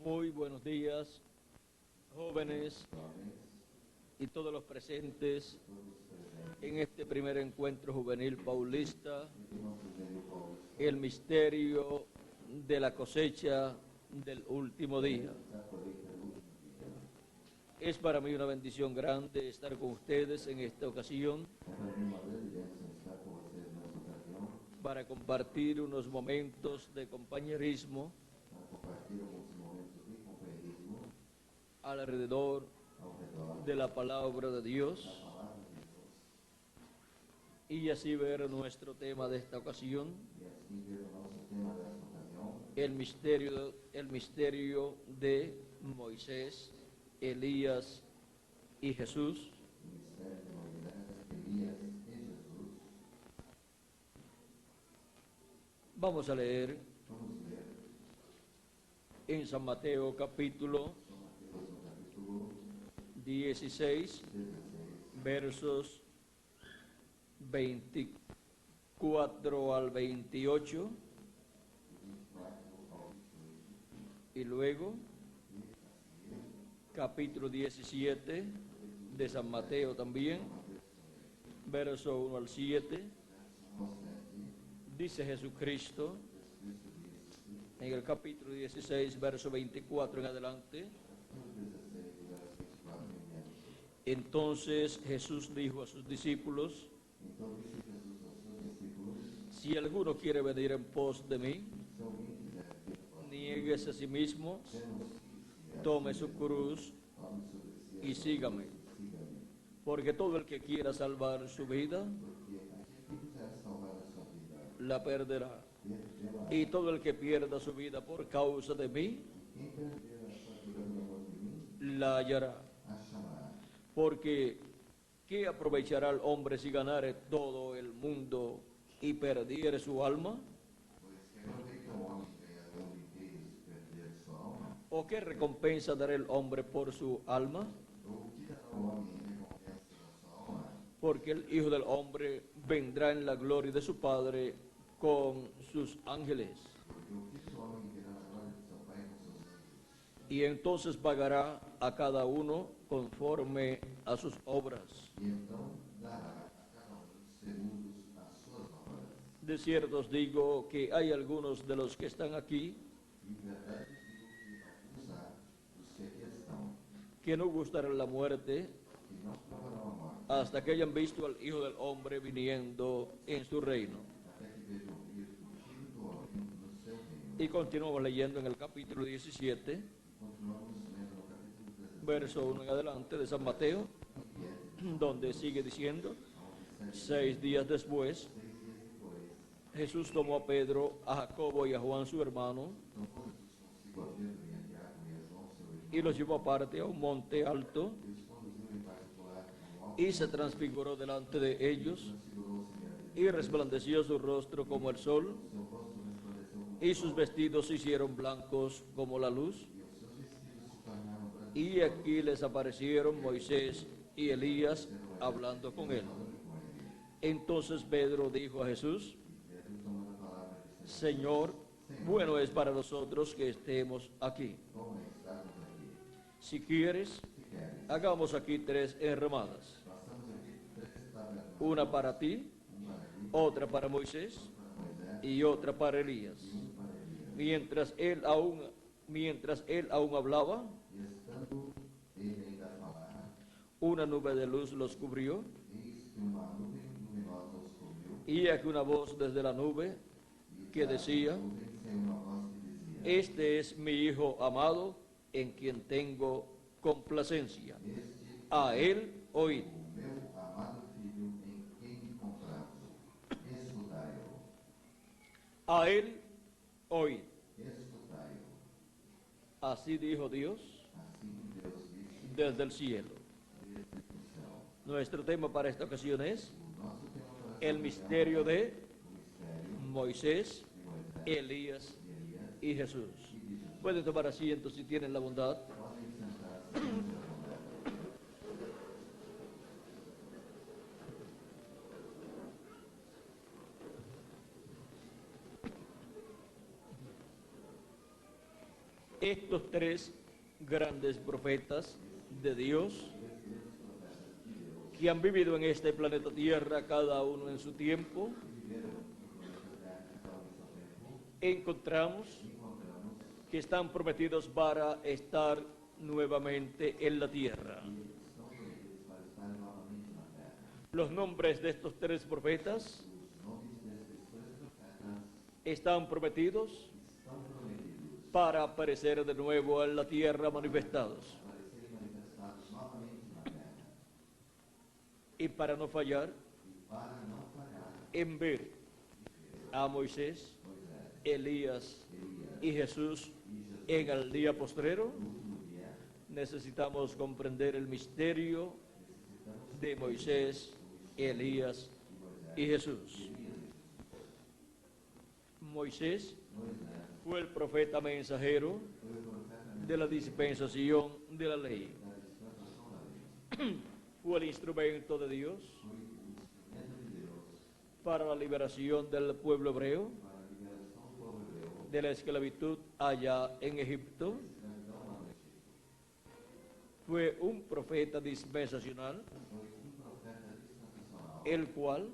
Muy buenos días, jóvenes y todos los presentes en este primer encuentro juvenil paulista, el misterio de la cosecha del último día. Es para mí una bendición grande estar con ustedes en esta ocasión para compartir unos momentos de compañerismo alrededor de la palabra de Dios y así ver nuestro tema de esta ocasión, el misterio de Moisés, Elías y Jesús. Vamos a leer en San Mateo capítulo 16, versos 24 al 28, y luego capítulo 17 de San Mateo también, verso 1 al 7, dice Jesucristo en el capítulo 16, verso 24 en adelante. Entonces Jesús dijo a sus discípulos: si alguno quiere venir en pos de mí, niéguese a sí mismo, tome su cruz y sígame. Porque todo el que quiera salvar su vida, la perderá. Y todo el que pierda su vida por causa de mí, la hallará. Porque ¿qué aprovechará el hombre si ganare todo el mundo y perdiere su alma? ¿O qué recompensa dará el hombre por su alma? Porque el Hijo del Hombre vendrá en la gloria de su Padre con sus ángeles. Y entonces pagará a cada uno conforme a sus obras. De cierto os digo que hay algunos de los que están aquí que no gustarán la muerte hasta que hayan visto al Hijo del Hombre viniendo en su reino. Y continuamos leyendo en el capítulo 17, verso 1 en adelante de San Mateo, donde sigue diciendo: 6 días después, Jesús tomó a Pedro, a Jacobo y a Juan su hermano, y los llevó aparte a un monte alto, y se transfiguró delante de ellos, y resplandeció su rostro como el sol, y sus vestidos se hicieron blancos como la luz. Y aquí les aparecieron Moisés y Elías hablando con él. Entonces Pedro dijo a Jesús: Señor, bueno es para nosotros que estemos aquí. Si quieres, hagamos aquí 3 enramadas: una para ti, otra para Moisés y otra para Elías. Mientras él aún hablaba, una nube de luz los cubrió, y aquí una voz desde la nube que decía: este es mi Hijo amado, en quien tengo complacencia. A él oíd. A él oíd. Así dijo Dios desde el cielo. Nuestro tema para esta ocasión es el misterio de Moisés, Elías y Jesús. Pueden tomar asiento si tienen la bondad. estos tres grandes profetas de Dios que han vivido en este planeta Tierra, cada uno en su tiempo, encontramos que están prometidos para estar nuevamente en la tierra. Los nombres de estos tres profetas están prometidos para aparecer de nuevo en la tierra manifestados. Y para no fallar en ver a Moisés, Elías y Jesús en el día postrero, necesitamos comprender el misterio de Moisés, Elías y Jesús. Moisés fue el profeta mensajero de la dispensación de la ley. Fue el instrumento de Dios para la liberación del pueblo hebreo de la esclavitud allá en Egipto. Fue un profeta dispensacional, el cual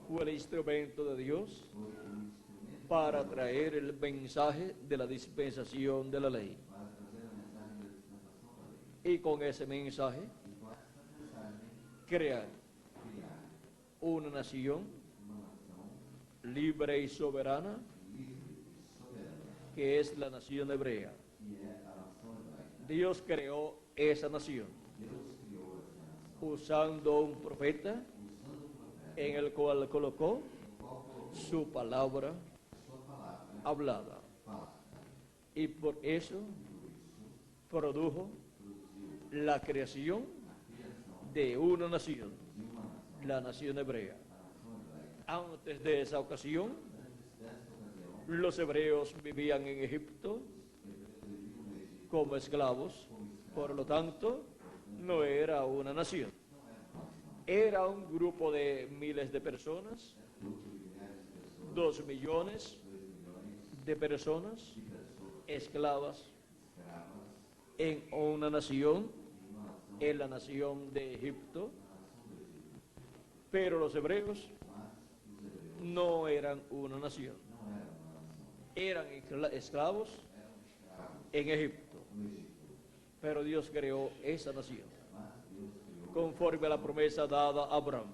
fue el instrumento de Dios para traer el mensaje de la dispensación de la ley. Y con ese mensaje, crear una nación libre y soberana, que es la nación hebrea. Dios creó esa nación usando un profeta en el cual colocó su palabra hablada, y por eso produjo la creación de una nación, la nación hebrea. Antes de esa ocasión, los hebreos vivían en Egipto como esclavos, por lo tanto, no era una nación. Era un grupo de miles de personas, 2 millones de personas esclavas en una nación, en la nación de Egipto. Pero los hebreos no eran una nación, eran esclavos en Egipto. Pero Dios creó esa nación conforme a la promesa dada a Abraham,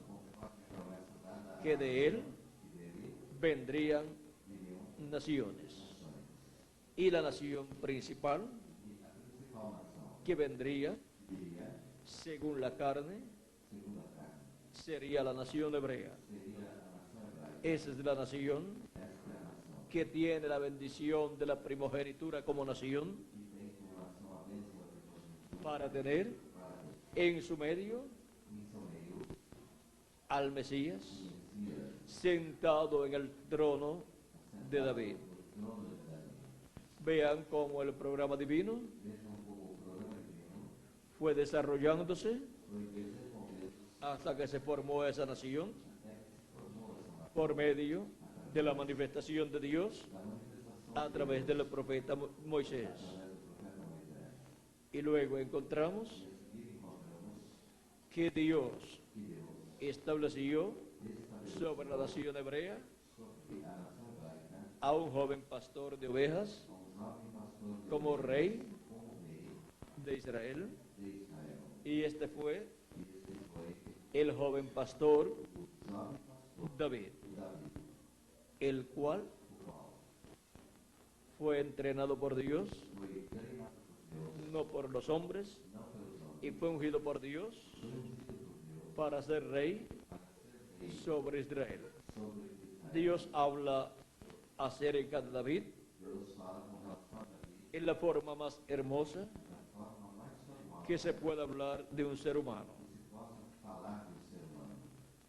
que de él vendrían naciones. Y la nación principal que vendría según la carne sería la nación hebrea. Esa es la nación que tiene la bendición de la primogenitura como nación, para tener en su medio al Mesías sentado en el trono de David. Vean cómo el programa divino fue desarrollándose hasta que se formó esa nación por medio de la manifestación de Dios a través del profeta Moisés. Y luego encontramos que Dios estableció sobre la nación hebrea a un joven pastor de ovejas como rey de Israel. Y este fue el joven pastor David, el cual fue entrenado por Dios, no por los hombres, y fue ungido por Dios para ser rey sobre Israel. Dios habla acerca de David en la forma más hermosa que se puede hablar de un ser humano.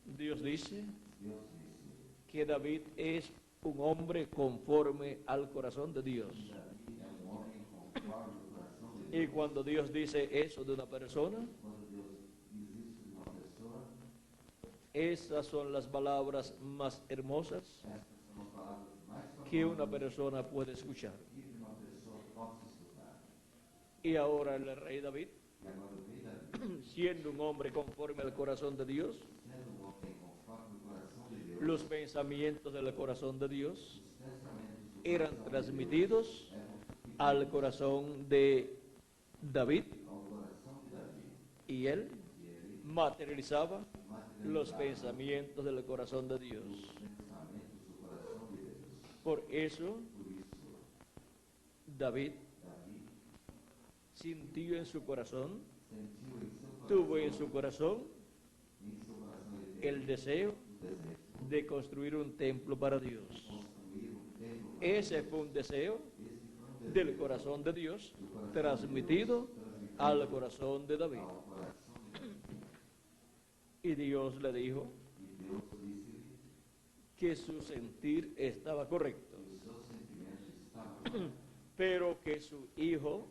Dios dice que David es un hombre conforme al corazón de Dios. Y cuando Dios dice eso de una persona, esas son las palabras más hermosas que una persona puede escuchar. Y ahora el rey David, E agora o rei Davi, siendo un hombre conforme al corazón de Dios, sendo um homem conforme o coração de Deus, los pensamientos del corazón de Dios os pensamentos do eran coração de transmitidos Deus eram al corazón de David ao coração de Davi. y él E ele materializaba los materializava pensamientos del corazón de Dios. os pensamentos do coração de Deus. Por eso Por isso, David Davi sintió en su corazón, sentiu em seu coração, tuvo en su corazón em seu coração ele teve el deseo o desejo de construir un templo para Dios. de construir um templo. Ese fue un deseo Esse foi um desejo del corazón de Dios transmitido al corazón de David. ao coração de Davi. Y Dios le dijo E Deus disse-lhe que su sentir estaba correcto, que os seus sentimentos estavam pero que su hijo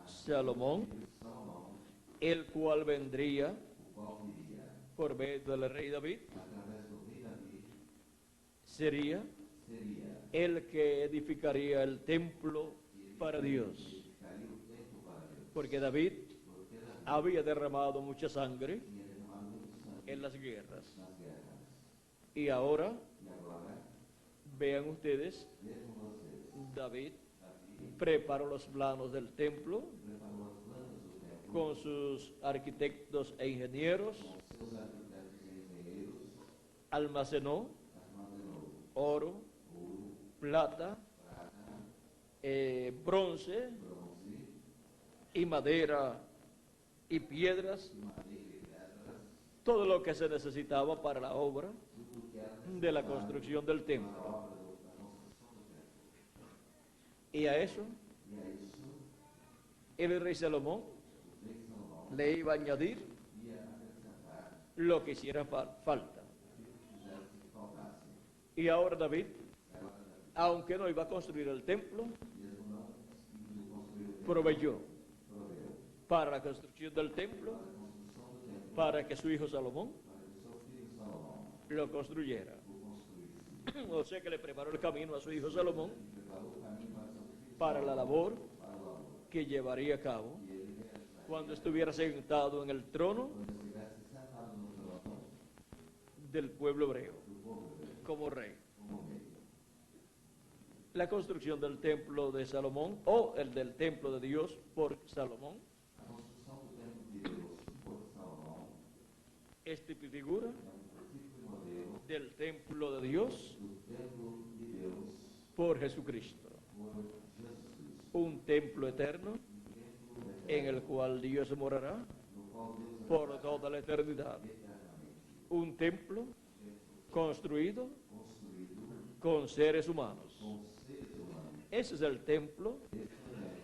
Salomón, Salomão, el cual vendría o qual viria por medio del rey David, através do rei Davi, sería seria el que edificaría el templo para Dios. edificaria o templo para Deus. Porque David Porque Davi había derramado mucha sangre tinha derramado muito sangue en las guerras. nas guerras. Y ahora, E agora, vean ustedes, vejam vocês, David Davi preparó los planos del templo preparou os planos do templo con sus arquitectos e ingenieros, com seus arquitetos e engenheiros, almacenó armazenou oro, ouro, plata, prata, bronce bronze, y madera y piedras, madeira e pedras, todo lo que se necesitaba para la obra tudo que era de la construcción del para templo. a obra da construção do templo. Y a eso E a isso, el rey Salomón o rei Salomão le iba a añadir ia acrescentar lo que hiciera falta. o que quisesse que faltasse. Y ahora David, E agora, Davi, aunque no iba a construir el templo, mesmo não conseguindo construir o templo, proveyó proveu para la construcción del templo, para a construção do templo, para que su hijo Salomón para que o seu filho Salomão lo construyera. o construísse. O sea que le preparó el camino a su hijo Salomón E preparou o caminho para seu filho para la labor para o labor. que llevaría a cabo E ele realizaria cuando estuviera sentado en el trono quando estivesse sentado no trono del pueblo hebreo do povo hebreu, como rey. como rei. La construcción del templo de Salomón o el del templo de Dios por Salomón A construção do templo de Deus por Salomão es tipo y figura é típico e modelo del templo de Dios do templo de Deus por Jesucristo. por Jesus Cristo. Un templo eterno Templo en el cual Dios morará no qual Deus por toda la eternidad. eternamente Un templo construido construído con seres humanos. com seres humanos. Ese es el templo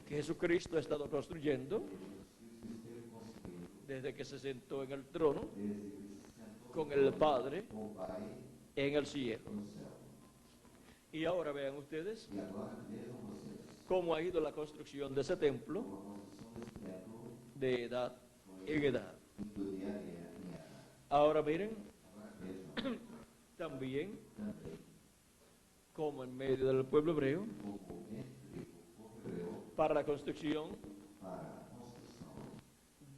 que Jesucristo ha estado construyendo Esteve construindo desde que se sentó en el trono desde que se sentou con el Padre com o Pai en el cielo. no céu. Y ahora vean ustedes E agora vejam vocês cómo ha ido la construcción de ese templo como a construção desse templo de edad en edad. do dia a dia em era. Ahora miren Agora vejam también também cómo en medio del pueblo hebreo, como entre o povo hebreu para la construcción para a construção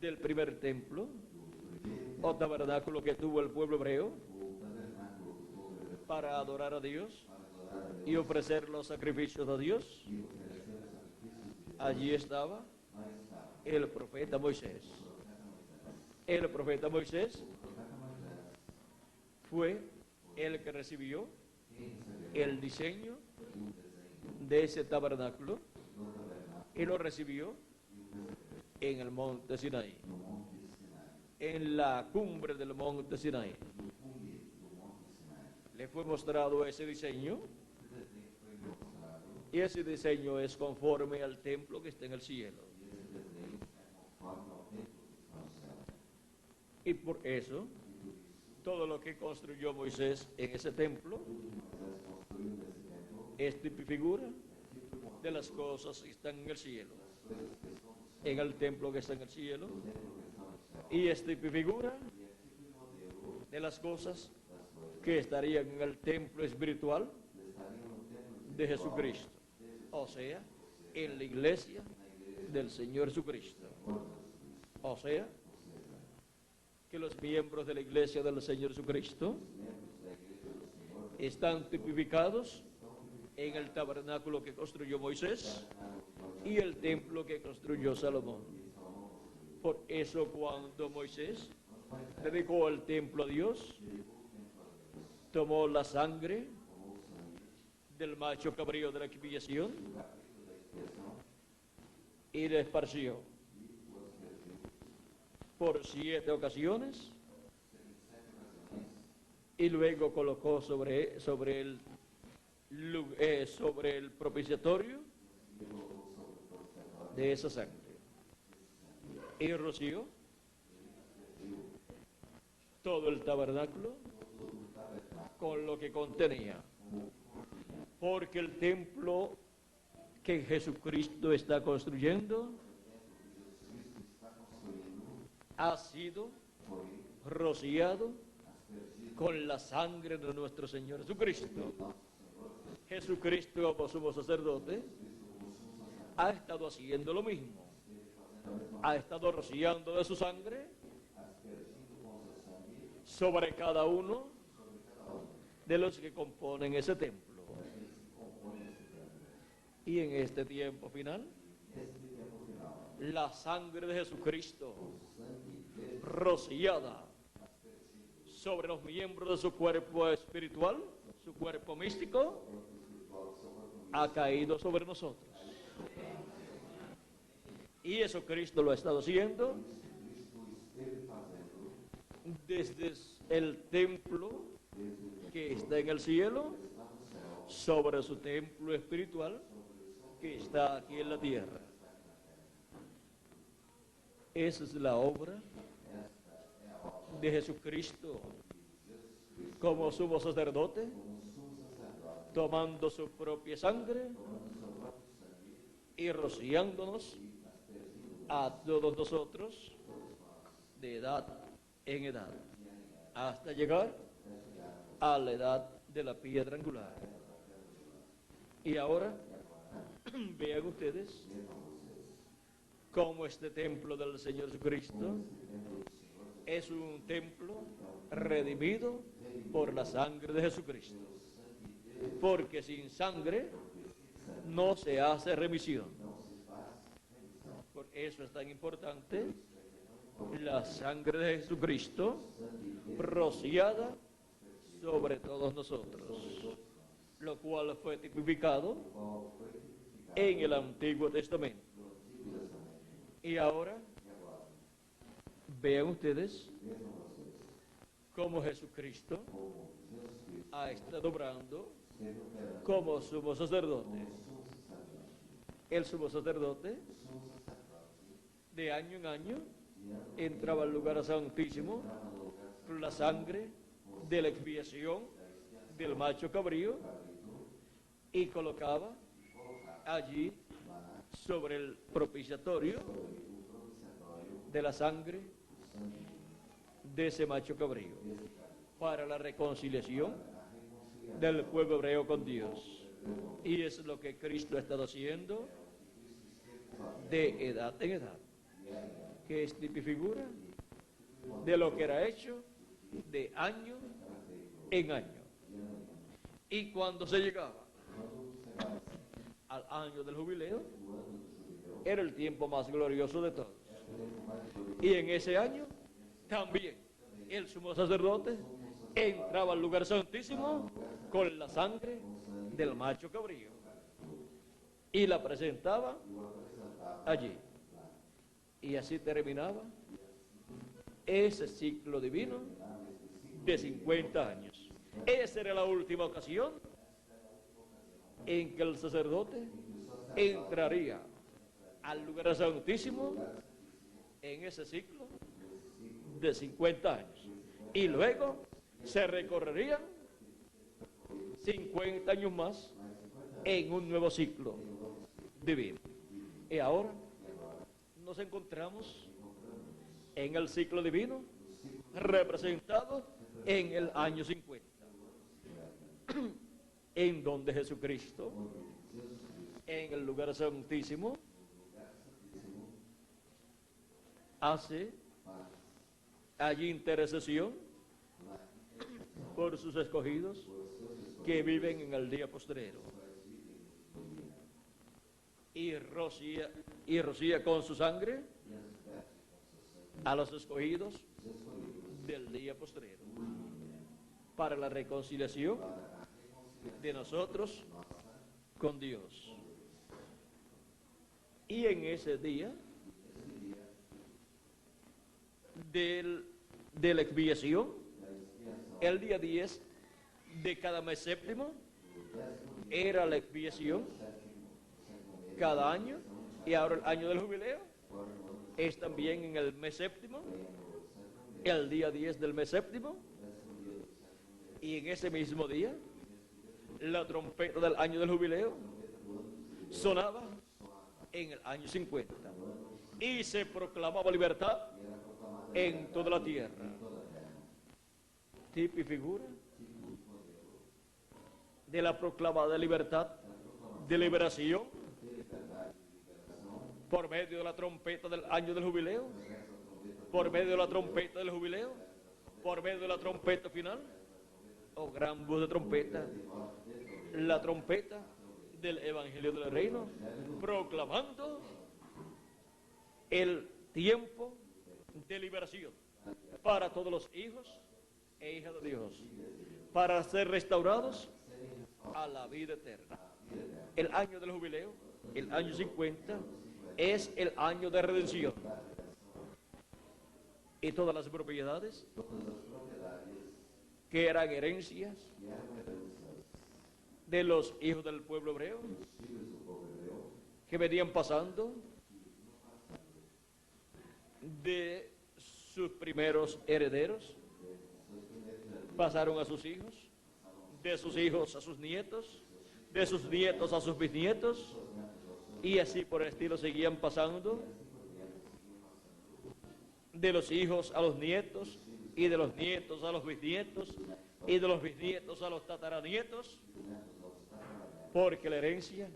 del primer templo do primeiro o tabernáculo que tuvo el pueblo hebreo o tabernáculo do povo hebreu para adorar a Dios para adorar a Deus y ofrecer los sacrificios a Dios, e oferecer os sacrifícios de allí estaba lá estava el profeta Moisés. o profeta Moisés. El profeta Moisés O profeta Moisés, fue el que recibió quem recebeu el diseño o desenho de ese tabernáculo do tabernáculo y lo recibió e o recebeu en el monte Sinaí, no Monte Sinai, en la cumbre del monte Sinaí. no cume do Monte Sinai. Le fue mostrado ese diseño O desenho foi mostrado y ese diseño es conforme al templo que está en el cielo. e esse desenho é conforme ao templo que está no céu. Y por eso, E por isso, todo lo que construyó Moisés en ese templo tudo que Moisés construiu nesse templo es tipo y figura é tipo e de las cosas que están en el cielo, das coisas que estão no céu, en el templo que está en el cielo, do templo que está no céu. y es tipo y figura E é tipo e modelo de las cosas das coisas que estarían en el templo espiritual que estariam no templo de espiritual Jesucristo, de Jesus. o sea, en la iglesia del Señor Jesucristo. O sea, que los miembros de la iglesia del Señor Jesucristo están tipificados en el tabernáculo que construyó Moisés y el templo que construyó Salomón. Por eso cuando Moisés dedicó el templo a Dios, tomó la sangre del macho cabrío de la expiación y la esparció por 7 ocasiones y luego colocó sobre el propiciatorio de esa sangre y roció todo el tabernáculo con lo que contenía, porque el templo que Jesucristo está construyendo ha sido rociado con la sangre de nuestro Señor Jesucristo. Jesucristo, como sumo sacerdote, ha estado haciendo lo mismo. Ha estado rociando de su sangre sobre cada uno de los que componen ese templo. Y en este tiempo final, la sangre de Jesucristo rociada sobre los miembros de su cuerpo espiritual, su cuerpo místico, ha caído sobre nosotros. Y eso Cristo lo ha estado haciendo desde el templo que está en el cielo sobre su templo espiritual que está aquí en la tierra. Esa es la obra de Jesucristo como sumo sacerdote, tomando su propia sangre y rociándonos a todos nosotros de edad en edad, hasta llegar a la edad de la piedra angular. Y ahora vean ustedes cómo este templo del Señor Jesucristo es un templo redimido por la sangre de Jesucristo, porque sin sangre no se hace remisión. Por eso es tan importante la sangre de Jesucristo rociada sobre todos nosotros, lo cual fue tipificado en el Antiguo Testamento. Y ahora vean ustedes cómo Jesucristo ha estado obrando como sumo sacerdote. El sumo sacerdote de año en año entraba al lugar santísimo con la sangre de la expiación del macho cabrío y colocaba allí sobre el propiciatorio de la sangre de ese macho cabrío para la reconciliación del pueblo hebreo con Dios. Y es lo que Cristo ha estado haciendo de edad en edad, que es tipifigura de lo que era hecho de año en año. Y cuando se llegaba al año del jubileo, era el tiempo más glorioso de todos. Y en ese año también el sumo sacerdote entraba al lugar santísimo con la sangre del macho cabrío y la presentaba allí. Y así terminaba ese ciclo divino de 50 años. Esa era la última ocasión en que el sacerdote entraría al lugar santísimo en ese ciclo de 50 años. Y luego se recorrerían 50 años más en un nuevo ciclo divino. Y ahora nos encontramos en el ciclo divino representado en el año 50, en donde Jesucristo, en el lugar santísimo, hace allí intercesión por sus escogidos que viven en el día postrero. Y rocía con su sangre a los escogidos del día postrero para la reconciliación de nosotros con Dios. Y en ese día de la expiación, el día 10 de cada mes séptimo, era la expiación cada año, y ahora el año del jubileo es también en el mes séptimo, el día 10 del mes séptimo, y en ese mismo día la trompeta del año del jubileo sonaba en el año 50 y se proclamaba libertad en toda la tierra. Tipo y figura de la proclamada libertad, de liberación, por medio de la trompeta del año del jubileo, por medio de la trompeta del jubileo, por medio de la trompeta final, o gran voz de trompeta, la trompeta del Evangelio del Reino, proclamando el tiempo de liberación para todos los hijos e hijas de Dios, para ser restaurados a la vida eterna. El año del jubileo, el año 50, es el año de redención. Y todas las propiedades que eran herencias de los hijos del pueblo hebreo, que venían pasando de sus primeros herederos, pasaron a sus hijos, de sus hijos a sus nietos, de sus nietos a sus bisnietos, y así por el estilo seguían pasando de los hijos a los nietos, y de los nietos a los bisnietos, y de los bisnietos a los tataranietos, porque la herencia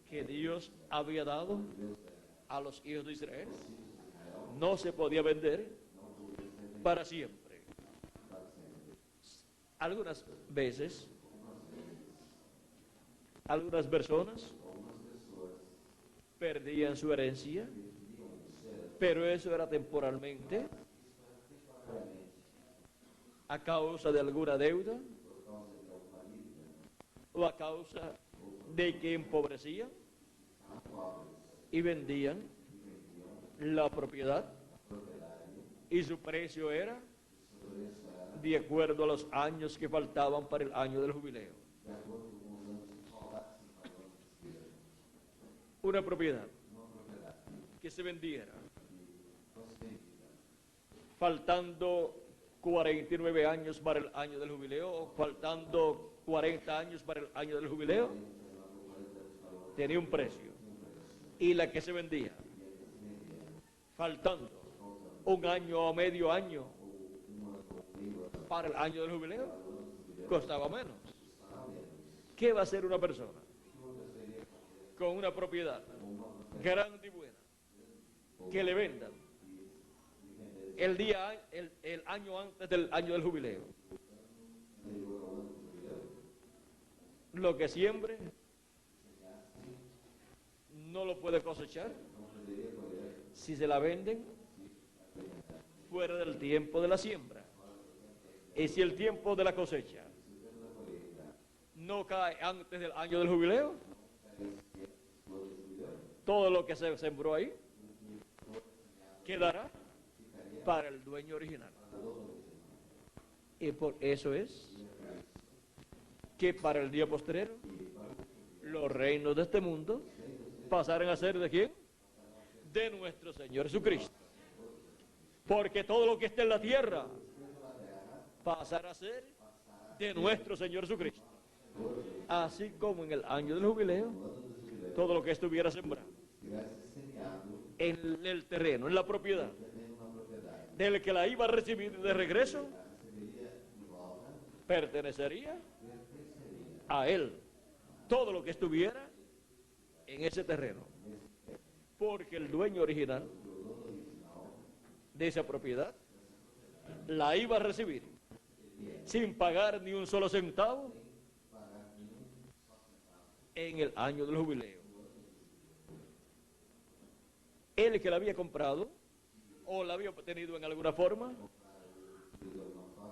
que Dios había dado a los hijos de Israel no se podía vender para siempre. Algunas veces, algunas personas perdían su herencia, pero eso era temporalmente, a causa de alguna deuda o a causa de que empobrecían y vendían la propiedad, y su precio era de acuerdo a los años que faltaban para el año del jubileo. Una propiedad que se vendiera faltando 49 años para el año del jubileo, o faltando 40 años para el año del jubileo, tenía un precio. Y la que se vendía faltando un año o medio año para el año del jubileo, costaba menos. ¿Qué va a hacer una persona con una propiedad grande y buena que le vendan el año antes del año del jubileo? Lo que siembre no lo puede cosechar si se la venden fuera del tiempo de la siembra. Y si el tiempo de la cosecha no cae antes del año del jubileo, todo lo que se sembró ahí quedará para el dueño original. Y por eso es que para el día postrero los reinos de este mundo pasarán a ser ¿de quién? De nuestro Señor Jesucristo. Porque todo lo que esté en la tierra pasará a ser de nuestro Señor Jesucristo. Así como en el año del jubileo, todo lo que estuviera sembrado en el terreno, en la propiedad del que la iba a recibir de regreso, pertenecería a él. Todo lo que estuviera en ese terreno. Porque el dueño original de esa propiedad, la iba a recibir sin pagar ni un solo centavo en el año del jubileo. El que la había comprado o la había obtenido en alguna forma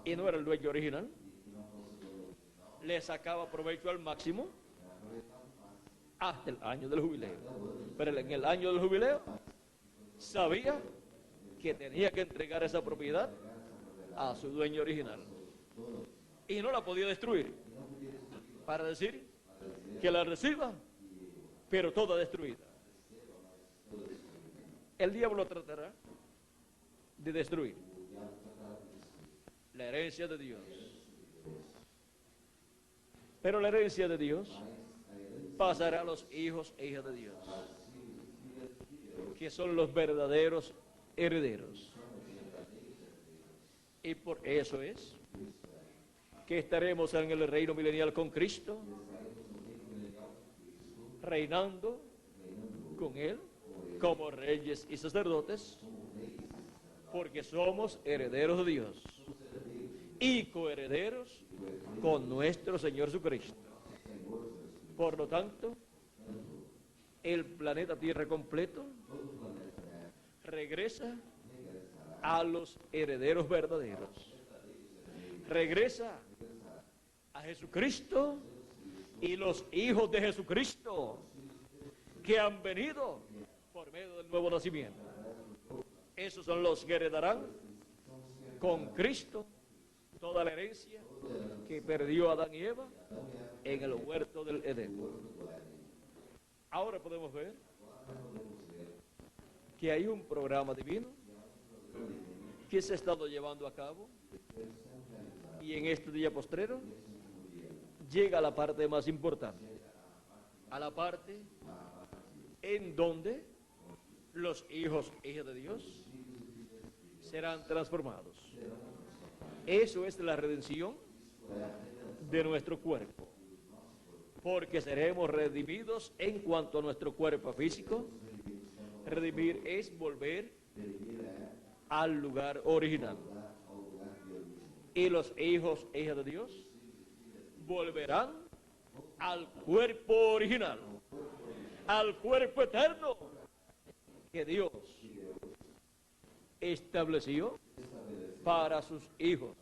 y no era el dueño original, le sacaba provecho al máximo hasta el año del jubileo. Pero en el año del jubileo sabía que tenía que entregar esa propiedad a su dueño original y no la podía destruir, para decir que la reciba pero toda destruida. El diablo tratará de destruir la herencia de Dios, pero la herencia de Dios pasará a los hijos e hijas de Dios, que son los verdaderos herederos. Y por eso es que estaremos en el reino milenial con Cristo, reinando con Él como reyes y sacerdotes, porque somos herederos de Dios y coherederos con nuestro Señor Jesucristo. Por lo tanto, el planeta Tierra completo regresa a los herederos verdaderos. Regresa a Jesucristo y los hijos de Jesucristo que han venido por medio del nuevo nacimiento. Esos son los que heredarán con Cristo toda la herencia que perdió Adán y Eva en el huerto del Edén. Ahora podemos ver que hay un programa divino que se ha estado llevando a cabo, y en este día postrero llega a la parte más importante, a la parte en donde los hijos e hijas de Dios serán transformados. Eso es la redención de nuestro cuerpo, porque seremos redimidos en cuanto a nuestro cuerpo físico. Redimir es volver al lugar original, y los hijos e hijas de Dios volverán al cuerpo original, al cuerpo eterno que Dios estableció para sus hijos.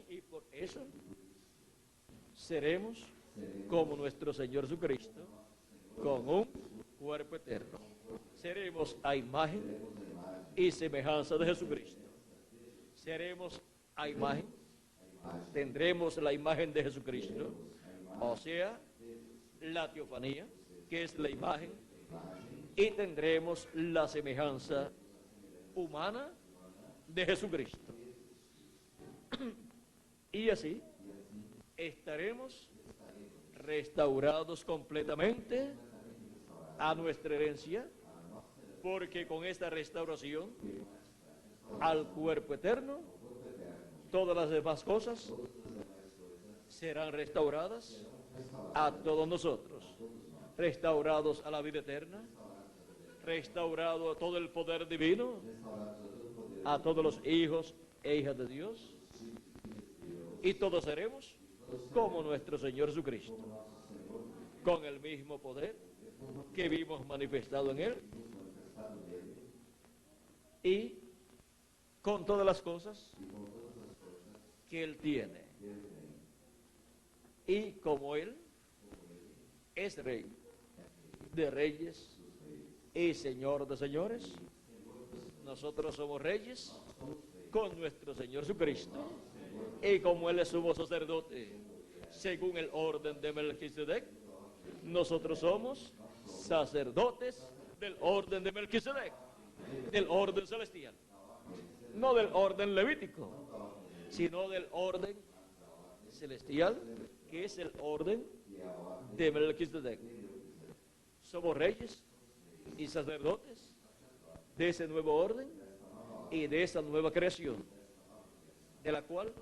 Y por eso seremos como nuestro Señor Jesucristo, con un cuerpo eterno. Seremos a imagen y semejanza de Jesucristo. Seremos a imagen, tendremos la imagen de Jesucristo, o sea, la teofanía, que es la imagen, y tendremos la semejanza humana de Jesucristo. Y así estaremos restaurados completamente a nuestra herencia, porque con esta restauración al cuerpo eterno, todas las demás cosas serán restauradas a todos nosotros, restaurados a la vida eterna, restaurado a todo el poder divino, a todos los hijos e hijas de Dios, y todos seremos como nuestro Señor Jesucristo, con el mismo poder que vimos manifestado en Él, y con todas las cosas que Él tiene. Y como Él es Rey de reyes y Señor de señores, nosotros somos reyes con nuestro Señor Jesucristo. Y como Él es sumo sacerdote según el orden de Melquisedec, nosotros somos sacerdotes del orden de Melquisedec, del orden celestial, no del orden levítico, sino del orden celestial, que es el orden de Melquisedec. Somos reyes y sacerdotes de ese nuevo orden y de esa nueva creación, de la cual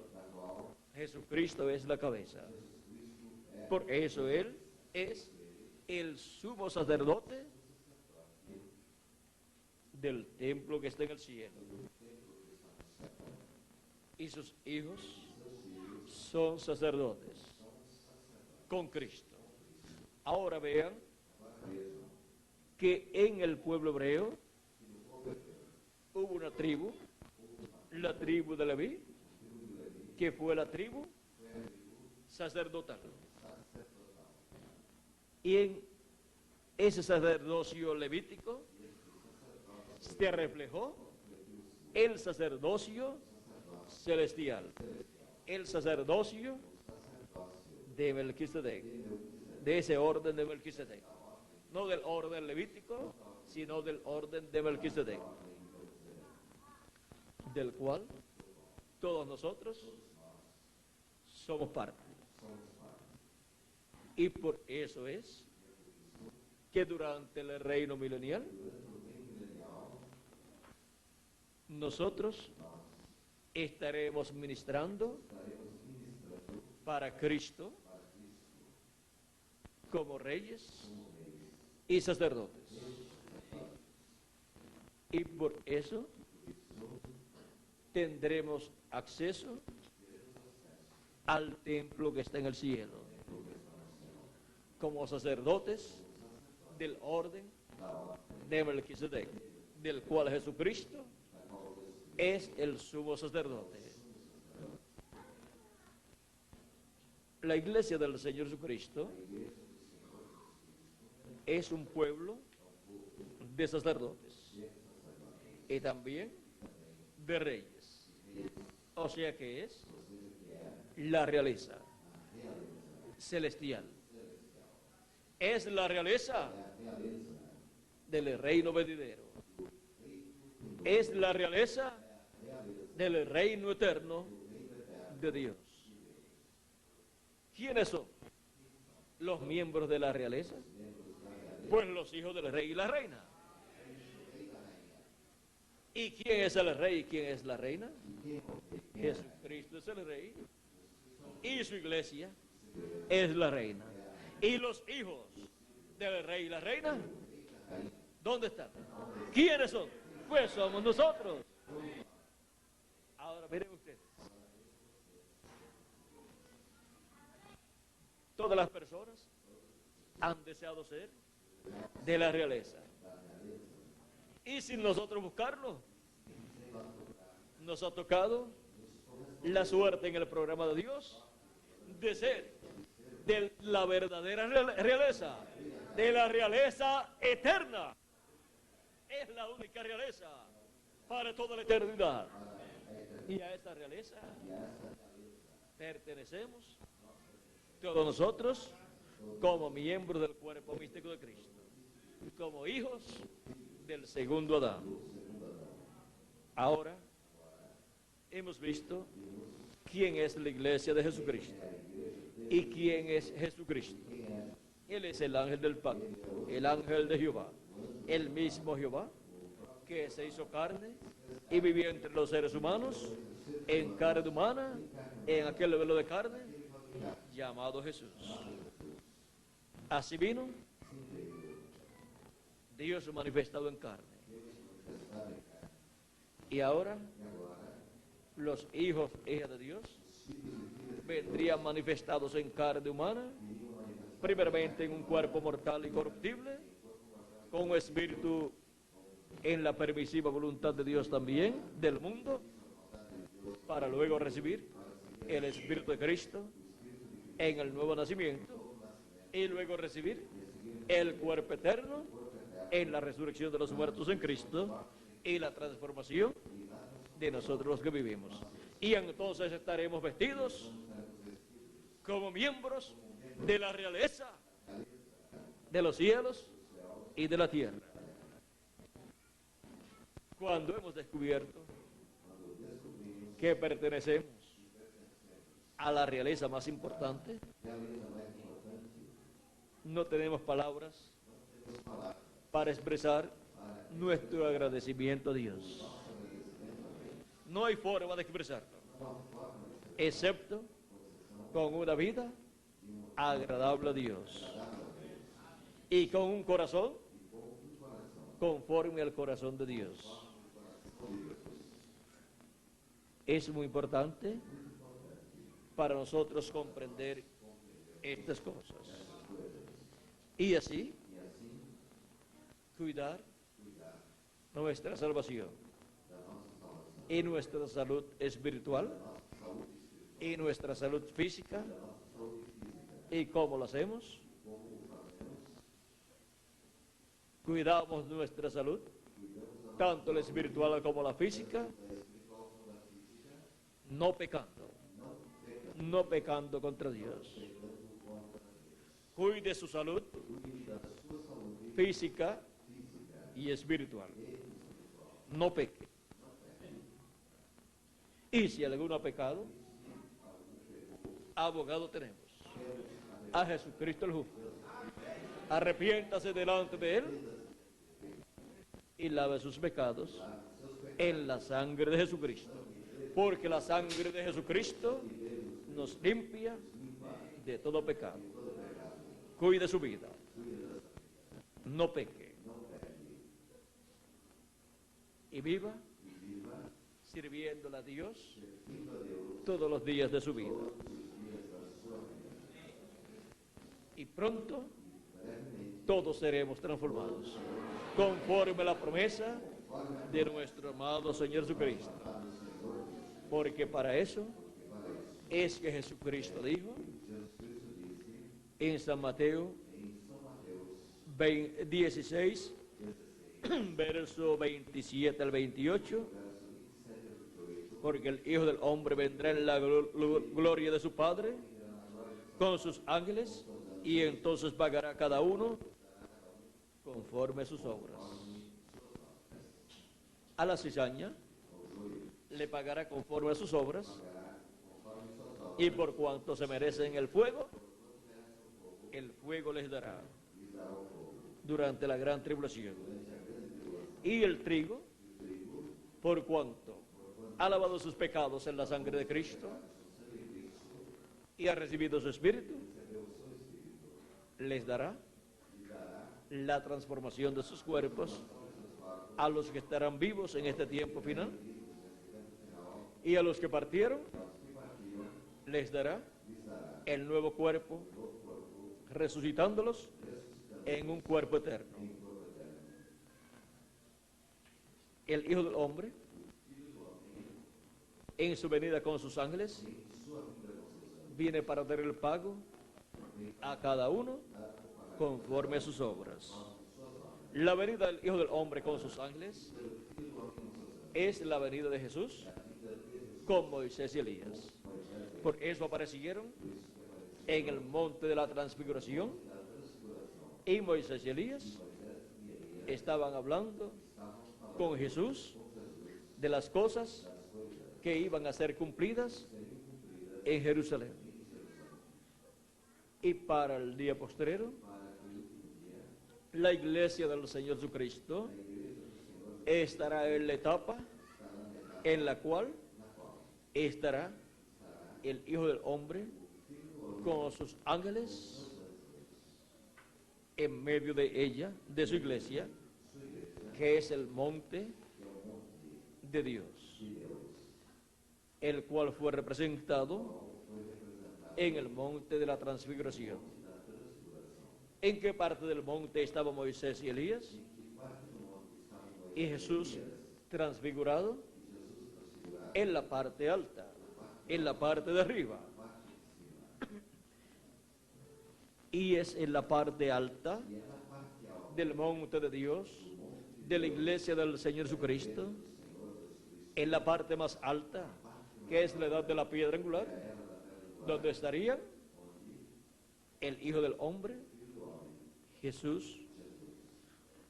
Jesucristo es la cabeza. Por eso Él es el sumo sacerdote del templo que está en el cielo. Y sus hijos son sacerdotes con Cristo. Ahora vean que en el pueblo hebreo hubo una tribu, la tribu de Leví, que fue la tribu sacerdotal. Y en ese sacerdocio levítico se reflejó el sacerdocio celestial, el sacerdocio de Melquisedec, de ese orden de Melquisedec, no del orden levítico, sino del orden de Melquisedec, del cual todos nosotros somos parte. Y por eso es que durante el reino milenial nosotros estaremos ministrando para Cristo como reyes y sacerdotes. Y por eso tendremos acceso al templo que está en el cielo, como sacerdotes del orden de Melquisedec, del cual Jesucristo es el sumo sacerdote. La iglesia del Señor Jesucristo es un pueblo de sacerdotes y también de reyes. O sea que es la realeza celestial. Es la realeza del reino venidero. Es la realeza del reino eterno de Dios. ¿Quiénes son los miembros de la realeza? Pues los hijos del rey y la reina. ¿Y quién es el rey y quién es la reina? Jesucristo es el rey y su iglesia es la reina. ¿Y los hijos del rey y la reina? ¿Dónde están? ¿Quiénes son? Pues somos nosotros. Ahora miren ustedes. Todas las personas han deseado ser de la realeza. Y sin nosotros buscarlo, nos ha tocado la suerte en el programa de Dios de ser de la verdadera realeza, de la realeza eterna. Es la única realeza para toda la eternidad. Y a esa realeza pertenecemos todos nosotros como miembros del cuerpo místico de Cristo, como hijos del segundo Adán. Ahora hemos visto quién es la iglesia de Jesucristo y quién es Jesucristo. Él es el ángel del pacto, el ángel de Jehová, el mismo Jehová que se hizo carne y vivió entre los seres humanos en carne humana, en aquel velo de carne llamado Jesús. Así vino Dios manifestado en carne. Y ahora los hijos e hijas de Dios vendrían manifestados en carne humana, primeramente en un cuerpo mortal y corruptible, con un espíritu en la permisiva voluntad de Dios también, del mundo, para luego recibir el Espíritu de Cristo en el nuevo nacimiento y luego recibir el cuerpo eterno en la resurrección de los muertos en Cristo y la transformación de nosotros los que vivimos. Y entonces estaremos vestidos como miembros de la realeza de los cielos y de la tierra. Cuando hemos descubierto que pertenecemos a la realeza más importante, no tenemos palabras para expresar nuestro agradecimiento a Dios. No hay forma de expresarlo, excepto con una vida agradable a Dios y con un corazón conforme al corazón de Dios. Es muy importante para nosotros comprender estas cosas y así cuidar nuestra salvación y nuestra salud espiritual y nuestra salud física. ¿Y cómo lo hacemos? Cuidamos nuestra salud, tanto la espiritual como la física, no pecando contra Dios. Cuide su salud física y espiritual. No peque. Y si alguno ha pecado, abogado tenemos, a Jesucristo el justo. Arrepiéntase delante de Él y lave sus pecados en la sangre de Jesucristo, porque la sangre de Jesucristo nos limpia de todo pecado. Cuide su vida, no peque y viva sirviéndole a Dios todos los días de su vida. Y pronto todos seremos transformados conforme a la promesa de nuestro amado Señor Jesucristo. Porque para eso es que Jesucristo dijo en San Mateo 16, verso 27 al 28, porque el Hijo del Hombre vendrá en la gloria de su Padre con sus ángeles, y entonces pagará a cada uno conforme a sus obras. A la cizaña le pagará conforme a sus obras, y por cuanto se merecen el fuego les dará durante la gran tribulación. Y el trigo, por cuanto ha lavado sus pecados en la sangre de Cristo y ha recibido su Espíritu, les dará la transformación de sus cuerpos a los que estarán vivos en este tiempo final, y a los que partieron les dará el nuevo cuerpo, resucitándolos en un cuerpo eterno. El Hijo del Hombre, en su venida con sus ángeles, viene para dar el pago a cada uno conforme a sus obras. La venida del Hijo del Hombre con sus ángeles es la venida de Jesús con Moisés y Elías. Por eso aparecieron en el monte de la transfiguración, y Moisés y Elías estaban hablando con Jesús de las cosas que iban a ser cumplidas en Jerusalén. Y para el día postrero, la iglesia del Señor Jesucristo estará en la etapa en la cual estará el Hijo del Hombre con sus ángeles en medio de ella, de su iglesia, que es el monte de Dios, el cual fue representado en el monte de la transfiguración. ¿En qué parte del monte estaban Moisés y Elías? Y Jesús transfigurado en la parte alta, en la parte de arriba. Y es en la parte alta del monte de Dios, de la iglesia del Señor Jesucristo, en la parte más alta, que es la edad de la piedra angular, donde estaría el Hijo del Hombre, Jesús,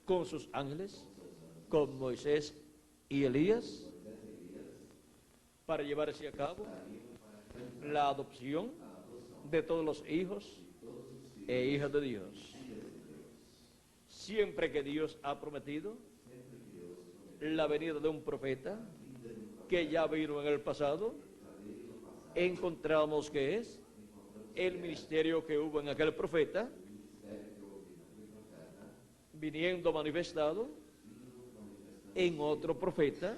con sus ángeles, con Moisés y Elías, para llevarse a cabo la adopción de todos los hijos e hijas de Dios. Siempre que Dios ha prometido la venida de un profeta que ya vino en el pasado, encontramos que es el ministerio que hubo en aquel profeta, viniendo manifestado en otro profeta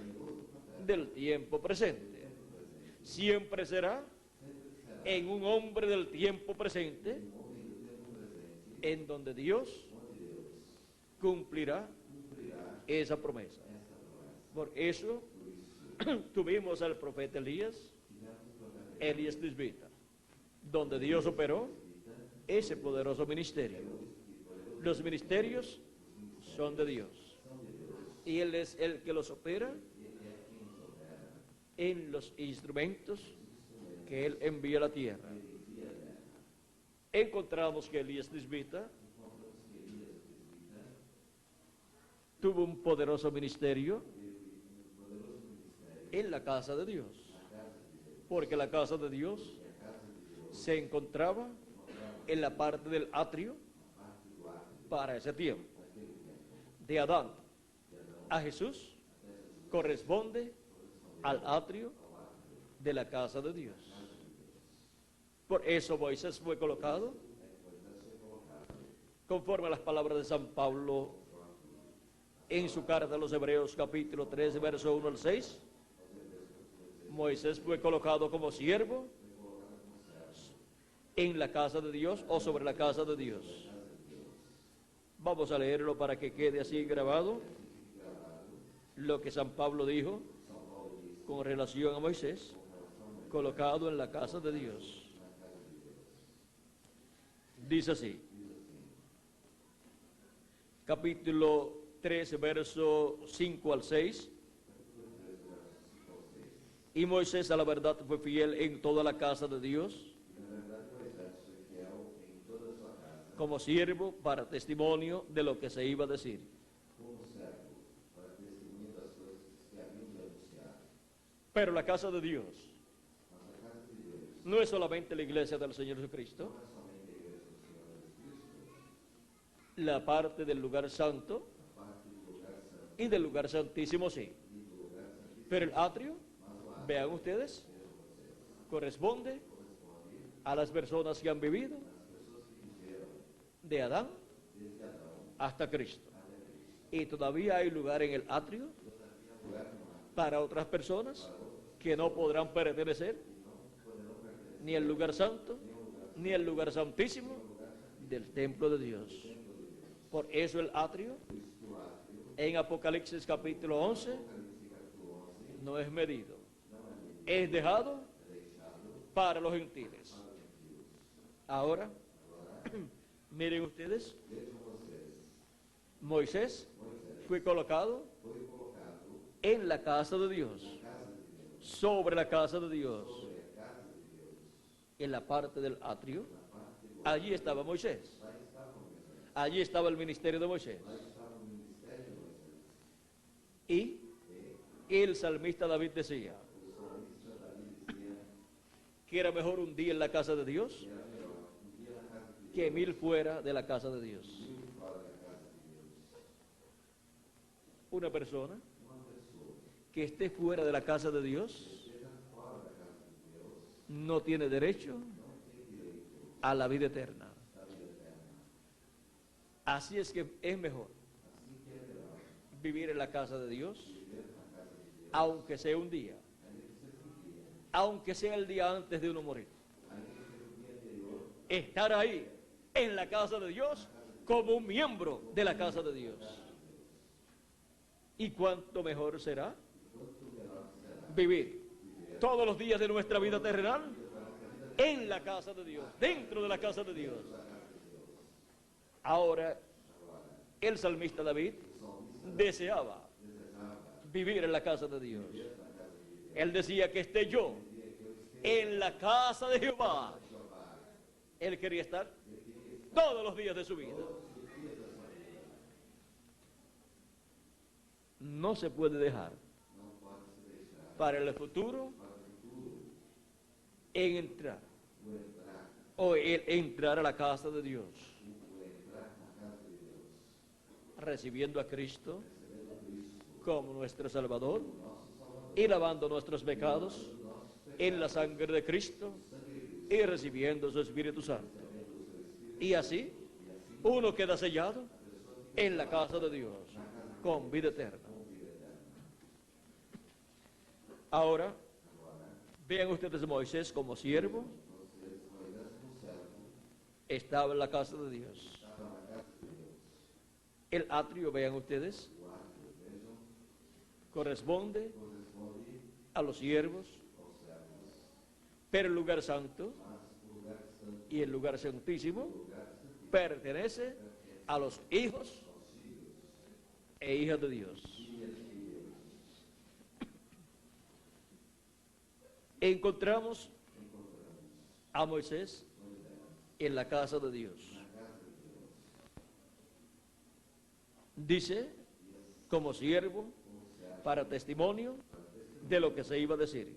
del tiempo presente. Siempre será en un hombre del tiempo presente en donde Dios cumplirá esa promesa. Por eso tuvimos al profeta Elías Tisbita, donde Dios operó ese poderoso ministerio. Los ministerios son de Dios y Él es el que los opera en los instrumentos que Él envía a la tierra. Encontramos que Elías Tisbita tuvo un poderoso ministerio en la casa de Dios, porque la casa de Dios se encontraba en la parte del atrio para ese tiempo. De Adán a Jesús corresponde al atrio de la casa de Dios. Por eso Moisés fue colocado, conforme a las palabras de San Pablo en su carta a los Hebreos, capítulo 13, verso 1 al 6. Moisés fue colocado como siervo en la casa de Dios o sobre la casa de Dios. Vamos a leerlo para que quede así grabado lo que San Pablo dijo con relación a Moisés, colocado en la casa de Dios. Dice así, capítulo 13, verso 5 al 6. Y Moisés a la verdad fue fiel en toda la casa de Dios, como siervo para testimonio de lo que se iba a decir. Pero la casa de Dios no es solamente la iglesia del Señor Jesucristo, la parte del lugar santo y del lugar santísimo, sí. Pero el atrio, vean ustedes, corresponde a las personas que han vivido de Adán hasta Cristo. Y todavía hay lugar en el atrio para otras personas que no podrán pertenecer ni al lugar santo ni al lugar santísimo del templo de Dios. Por eso el atrio en Apocalipsis capítulo 11 no es medido, es dejado para los gentiles. Ahora, miren ustedes, Moisés fue colocado en la casa de Dios, sobre la casa de Dios, en la parte del atrio. Allí estaba Moisés, allí estaba el ministerio de Moisés. Y el salmista David decía que era mejor un día en la casa de Dios que 1000 fuera de la casa de Dios. Una persona que esté fuera de la casa de Dios no tiene derecho a la vida eterna. Así es que es mejor vivir en la casa de Dios, aunque sea un día, aunque sea el día antes de uno morir. Estar ahí en la casa de Dios como un miembro de la casa de Dios. ¿Y cuánto mejor será vivir todos los días de nuestra vida terrenal en la casa de Dios, dentro de la casa de Dios? Ahora, el salmista David deseaba vivir en la casa de Dios. Él decía que esté yo en la casa de Jehová. Él quería estar todos los días de su vida. No se puede dejar para el futuro en entrar o el entrar a la casa de Dios, recibiendo a Cristo como nuestro Salvador y lavando nuestros pecados en la sangre de Cristo y recibiendo su Espíritu Santo. Y así uno queda sellado en la casa de Dios con vida eterna. Ahora, vean ustedes a Moisés como siervo, estaba en la casa de Dios. El atrio, vean ustedes, corresponde a los siervos, pero el lugar santo y el lugar santísimo pertenece a los hijos e hijas de Dios. Encontramos a Moisés en la casa de Dios. Dice, como siervo, para testimonio de lo que se iba a decir.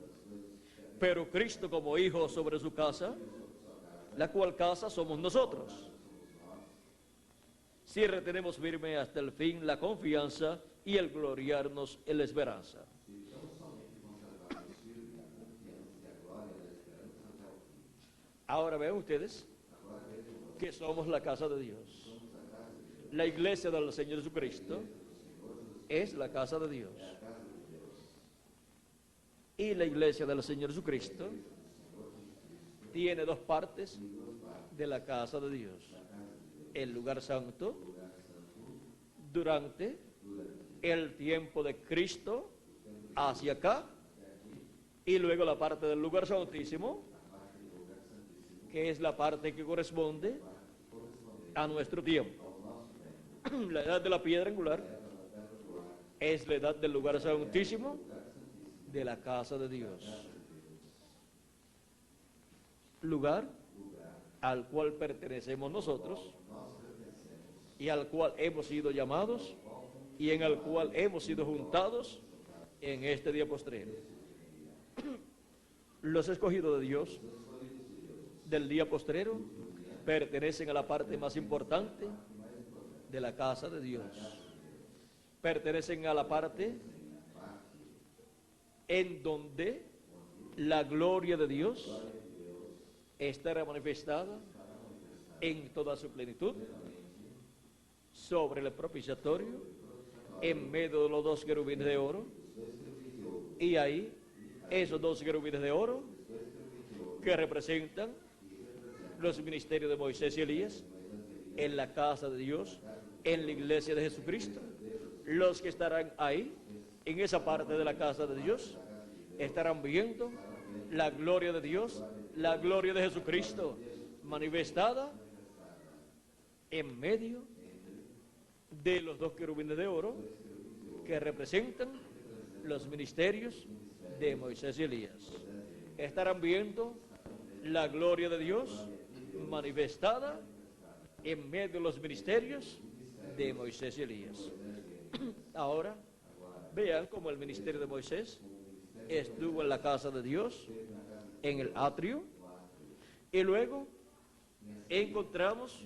Pero Cristo como hijo sobre su casa, la cual casa somos nosotros, si retenemos firme hasta el fin la confianza y el gloriarnos en la esperanza. Ahora vean ustedes que somos la casa de Dios. La iglesia del Señor Jesucristo es la casa de Dios. Y la iglesia del Señor Jesucristo tiene dos partes de la casa de Dios. El lugar santo durante el tiempo de Cristo hacia acá, y luego la parte del lugar santísimo, que es la parte que corresponde a nuestro tiempo. La edad de la piedra angular es la edad del lugar santísimo de la casa de Dios. Lugar al cual pertenecemos nosotros y al cual hemos sido llamados y en el cual hemos sido juntados en este día postrero. Los escogidos de Dios del día postrero pertenecen a la parte más importante de la casa de Dios. Pertenecen a la parte en donde la gloria de Dios estará manifestada en toda su plenitud sobre el propiciatorio, en medio de los dos querubines de oro, y ahí esos dos querubines de oro que representan los ministerios de Moisés y Elías en la casa de Dios, en la iglesia de Jesucristo. Los que estarán ahí, en esa parte de la casa de Dios, estarán viendo la gloria de Dios, la gloria de Jesucristo manifestada en medio de los dos querubines de oro que representan los ministerios de Moisés y Elías. Estarán viendo la gloria de Dios manifestada en medio de los ministerios de Moisés y Elías. Ahora, vean cómo el ministerio de Moisés estuvo en la casa de Dios, en el atrio, y luego encontramos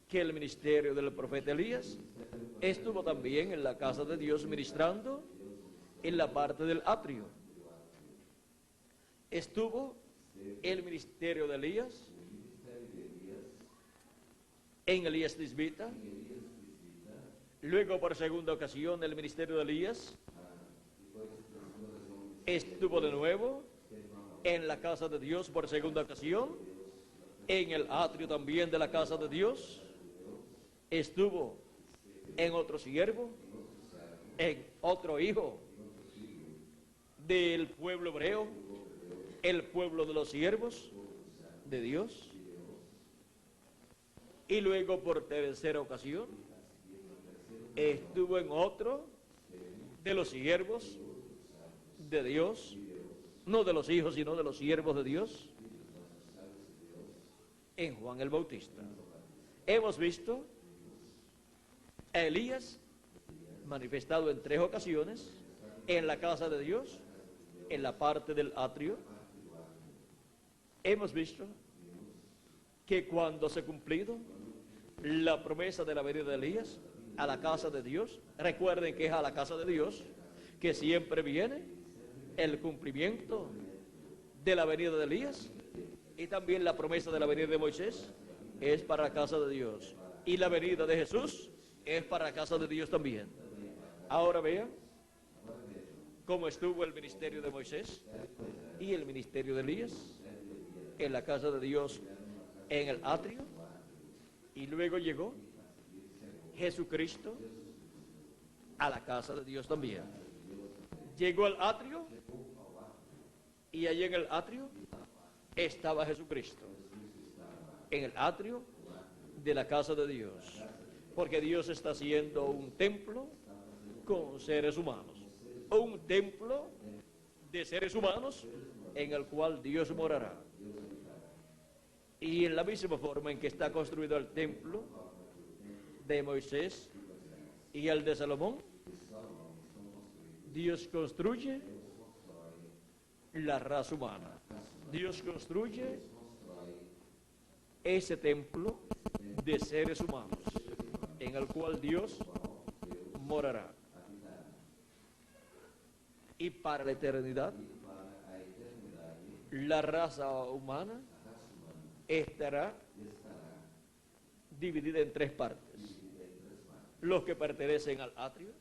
que el ministerio del profeta Elías estuvo también en la casa de Dios ministrando en la parte del atrio. Estuvo el ministerio de Elías en Elías Tisbita. Luego, por segunda ocasión, el ministerio de Elías estuvo de nuevo en la casa de Dios por segunda ocasión, en el atrio también de la casa de Dios. Estuvo en otro siervo, en otro hijo del pueblo hebreo, el pueblo de los siervos de Dios. Y luego por tercera ocasión estuvo en otro de los siervos de Dios, no de los hijos, sino de los siervos de Dios, en Juan el Bautista. Hemos visto a Elías manifestado en 3 ocasiones en la casa de Dios, en la parte del atrio. Hemos visto que cuando se ha cumplido la promesa de la venida de Elías a la casa de Dios, recuerden que es a la casa de Dios que siempre viene el cumplimiento de la venida de Elías, y también la promesa de la venida de Moisés es para la casa de Dios, y la venida de Jesús es para la casa de Dios también. Ahora vean como estuvo el ministerio de Moisés y el ministerio de Elías en la casa de Dios en el atrio, y luego llegó Jesucristo a la casa de Dios también. Llegó al atrio y allí en el atrio estaba Jesucristo, en el atrio de la casa de Dios, porque Dios está haciendo un templo con seres humanos, un templo de seres humanos en el cual Dios morará. Y en la misma forma en que está construido el templo de Moisés y el de Salomón, Dios construye la raza humana. Dios construye ese templo de seres humanos en el cual Dios morará. Y para la eternidad, la raza humana estará dividida en tres partes: los que pertenecen al atrio,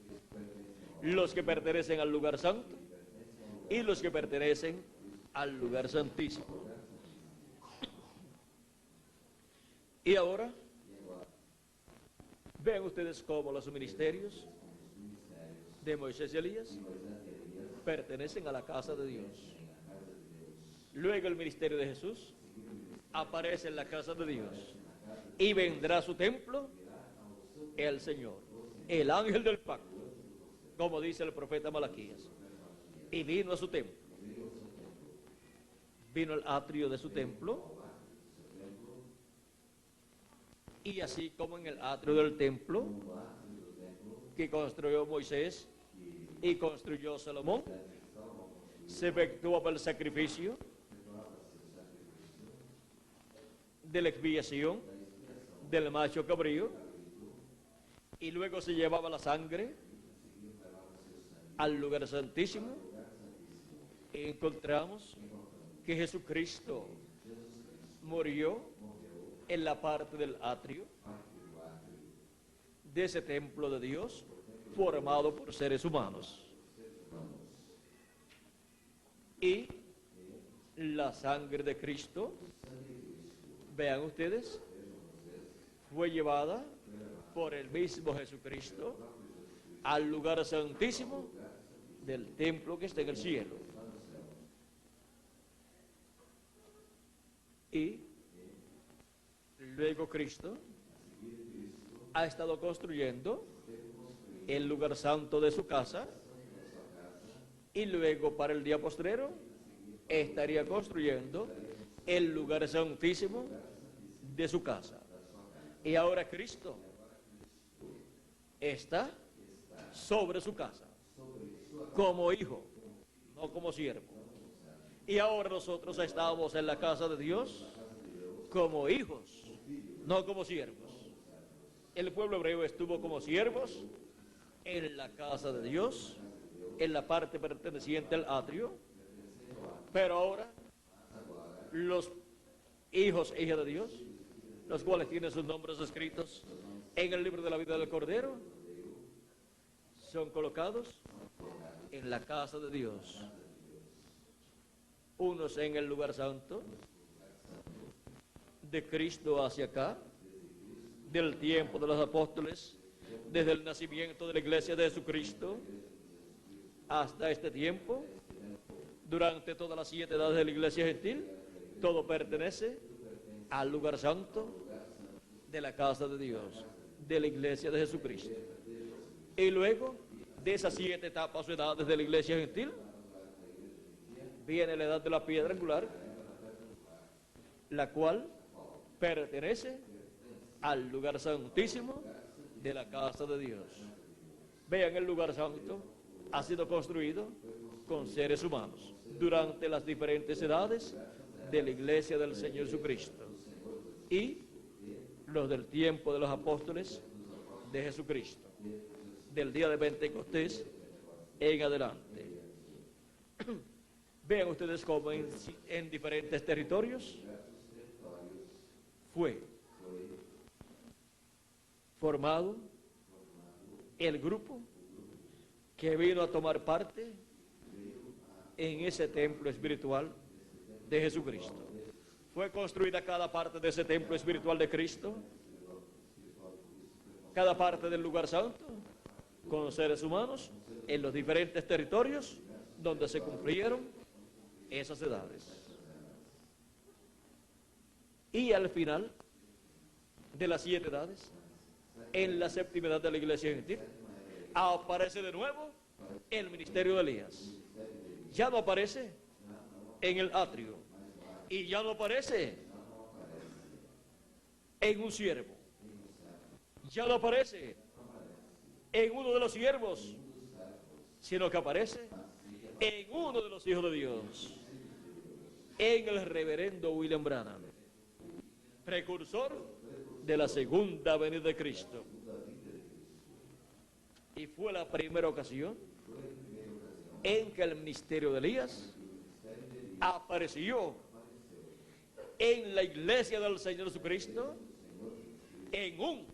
los que pertenecen al lugar santo y los que pertenecen al lugar santísimo. Y ahora vean ustedes cómo los ministerios de Moisés y Elías pertenecen a la casa de Dios. Luego el ministerio de Jesús aparece en la casa de Dios y vendrá a su templo el Señor, el ángel del pacto, como dice el profeta Malaquías, y vino a su templo. Vino al atrio de su templo, y así como en el atrio del templo que construyó Moisés y construyó Salomón, se efectuaba el sacrificio de la expiación del macho cabrío, y luego se llevaba la sangre al lugar santísimo. Y encontramos que Jesucristo murió en la parte del atrio de ese templo de Dios formado por seres humanos, y la sangre de Cristo, vean ustedes, fue llevada por el mismo Jesucristo al lugar santísimo del templo que está en el cielo. Y luego Cristo ha estado construyendo el lugar santo de su casa, y luego para el día postrero estaría construyendo el lugar santísimo de su casa. Y ahora Cristo está sobre su casa como hijo, no como siervo. Y ahora nosotros estamos en la casa de Dios como hijos, no como siervos. El pueblo hebreo estuvo como siervos en la casa de Dios, en la parte perteneciente al atrio, pero ahora los hijos e hijas de Dios, los cuales tienen sus nombres escritos en el libro de la vida del Cordero, son colocados en la casa de Dios. Unos en el lugar santo, de Cristo hacia acá, del tiempo de los apóstoles, desde el nacimiento de la iglesia de Jesucristo hasta este tiempo, durante todas las 7 edades de la iglesia gentil, todo pertenece al lugar santo de la casa de Dios, de la iglesia de Jesucristo. Y luego de esas 7 etapas o edades de la iglesia gentil, viene la edad de la piedra angular, la cual pertenece al lugar santísimo de la casa de Dios. Vean, el lugar santo ha sido construido con seres humanos durante las diferentes edades de la iglesia del Señor Jesucristo y los del tiempo de los apóstoles de Jesucristo, del día de Pentecostés en adelante. Vean ustedes cómo en diferentes territorios fue formado el grupo que vino a tomar parte en ese templo espiritual de Jesucristo. Fue construida cada parte de ese templo espiritual de Cristo, cada parte del lugar santo, con seres humanos en los diferentes territorios donde se cumplieron esas edades. Y al final de las 7 edades, en la séptima edad de la iglesia gentil, aparece de nuevo el ministerio de Elías. Ya no aparece en el atrio y ya no aparece en un siervo, ya no aparece en uno de los siervos, sino que aparece en uno de los hijos de Dios, en el reverendo William Branham, precursor de la segunda venida de Cristo. Y fue la primera ocasión en que el ministerio de Elías apareció en la iglesia del Señor Jesucristo, en un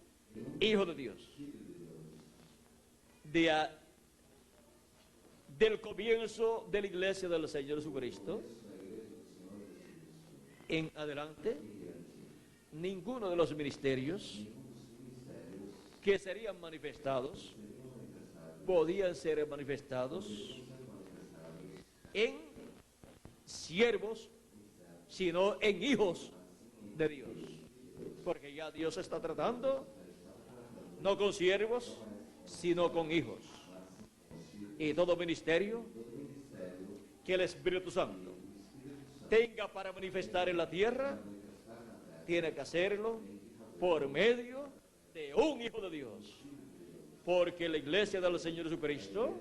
hijo de Dios. Del comienzo de la iglesia del Señor Jesucristo en adelante, ninguno de los ministerios que serían manifestados podían ser manifestados en siervos, sino en hijos de Dios, porque ya Dios está tratando no con siervos, sino con hijos. Y todo ministerio que el Espíritu Santo tenga para manifestar en la tierra, tiene que hacerlo por medio de un hijo de Dios, porque la iglesia del Señor Jesucristo,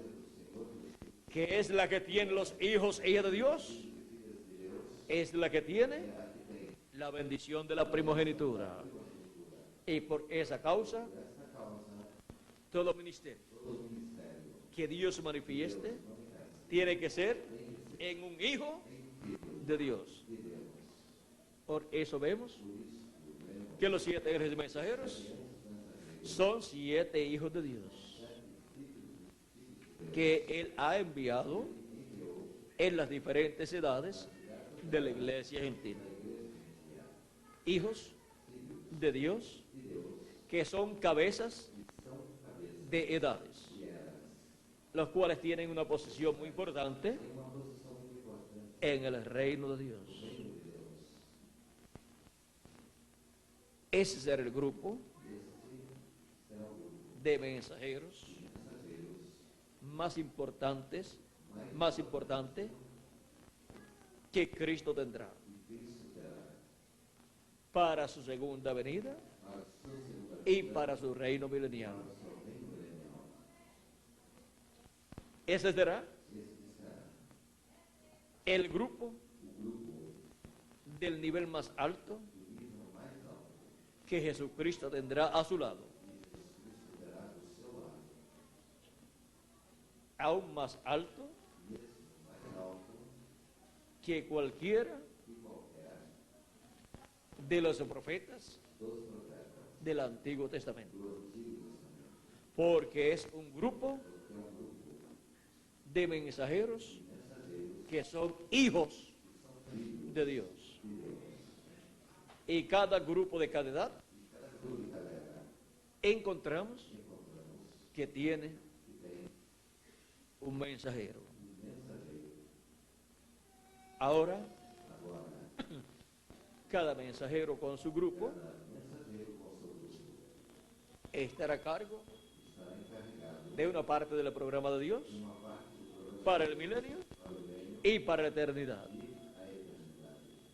que es la que tiene los hijos e hijas de Dios, es la que tiene la bendición de la primogenitura. Y por esa causa, todo ministerio que Dios manifieste tiene que ser en un hijo de Dios. Por eso vemos que los 7 ángeles mensajeros son 7 hijos de Dios que Él ha enviado en las diferentes edades de la iglesia gentil. Hijos de Dios que son cabezas de edades, los cuales tienen una posición muy importante en el reino de Dios. Ese será el grupo de mensajeros más importante que Cristo tendrá para su segunda venida y para su reino milenial. Ese será el grupo del nivel más alto que Jesucristo tendrá a su lado, aún más alto que cualquiera de los profetas del Antiguo Testamento, porque es un grupo de mensajeros que son hijos de Dios. Y cada grupo de cada edad encontramos que tiene un mensajero. Ahora, cada mensajero con su grupo estará a cargo de una parte del programa de Dios para el milenio y para la eternidad.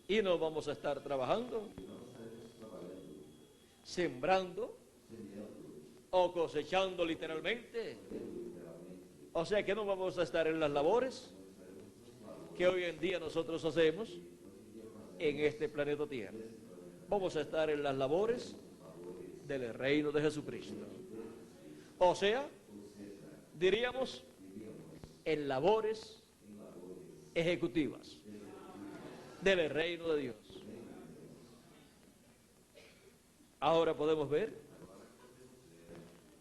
Y no vamos a estar trabajando, sembrando o cosechando literalmente. O sea que no vamos a estar en las labores que hoy en día nosotros hacemos en este planeta Tierra. Vamos a estar en las labores del reino de Jesucristo. O sea, diríamos, en labores ejecutivas del reino de Dios. Ahora podemos ver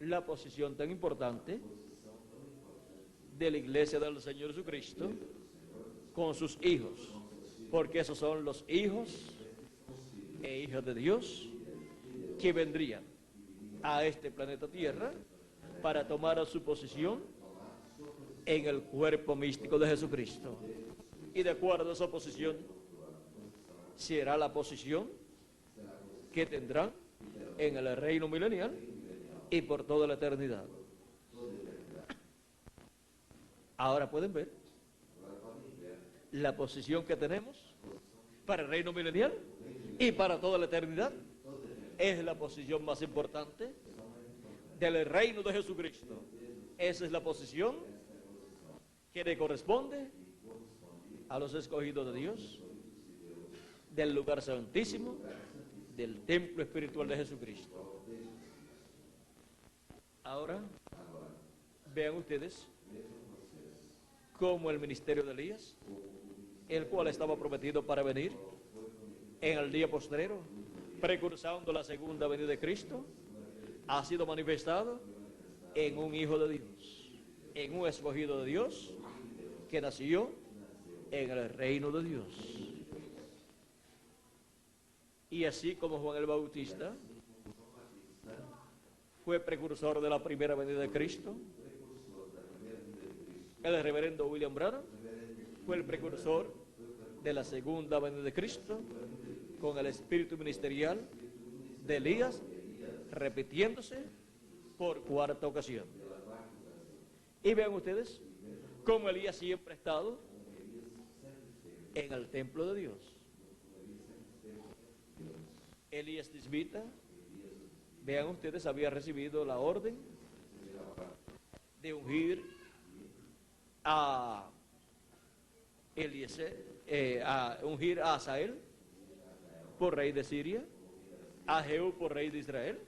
la posición tan importante de la iglesia del Señor Jesucristo con sus hijos, porque esos son los hijos e hijas de Dios que vendrían a este planeta Tierra para tomar su posición en el cuerpo místico de Jesucristo. Y de acuerdo a esa posición, será la posición que tendrán en el reino milenial y por toda la eternidad. Ahora pueden ver la posición que tenemos para el reino milenial y para toda la eternidad. Es la posición más importante del reino de Jesucristo. Esa es la posición que le corresponde a los escogidos de Dios, del lugar santísimo, del templo espiritual de Jesucristo. Ahora, vean ustedes cómo el ministerio de Elías, el cual estaba prometido para venir en el día postrero, precursando la segunda venida de Cristo, ha sido manifestado en un hijo de Dios, en un escogido de Dios que nació en el reino de Dios. Y así como Juan el Bautista fue precursor de la primera venida de Cristo, el reverendo William Branham fue el precursor de la segunda venida de Cristo, con el espíritu ministerial de Elías repitiéndose por cuarta ocasión. Y vean ustedes cómo Elías siempre ha estado en el templo de Dios. Elías Tisbita, vean ustedes, había recibido la orden de ungir a ungir a Asael por rey de Siria, a Jehú por rey de Israel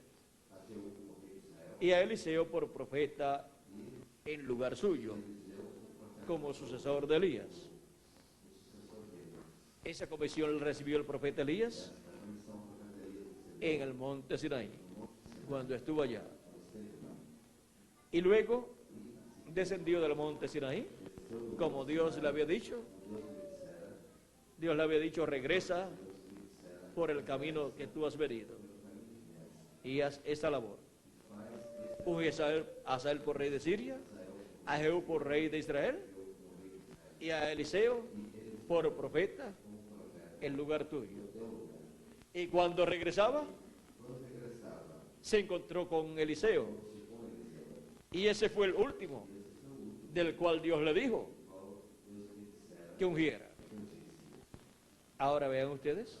y a Eliseo por profeta en lugar suyo, como sucesor de Elías. Esa comisión la recibió el profeta Elías en el monte Sinaí, cuando estuvo allá. Y luego descendió del monte Sinaí, como Dios le había dicho. Dios le había dicho: regresa por el camino que tú has venido y haz esa labor. Unge a Asael por rey de Siria, a Jehú por rey de Israel y a Eliseo por profeta en lugar tuyo. Y cuando regresaba, se encontró con Eliseo, y ese fue el último del cual Dios le dijo que ungiera. Ahora vean ustedes,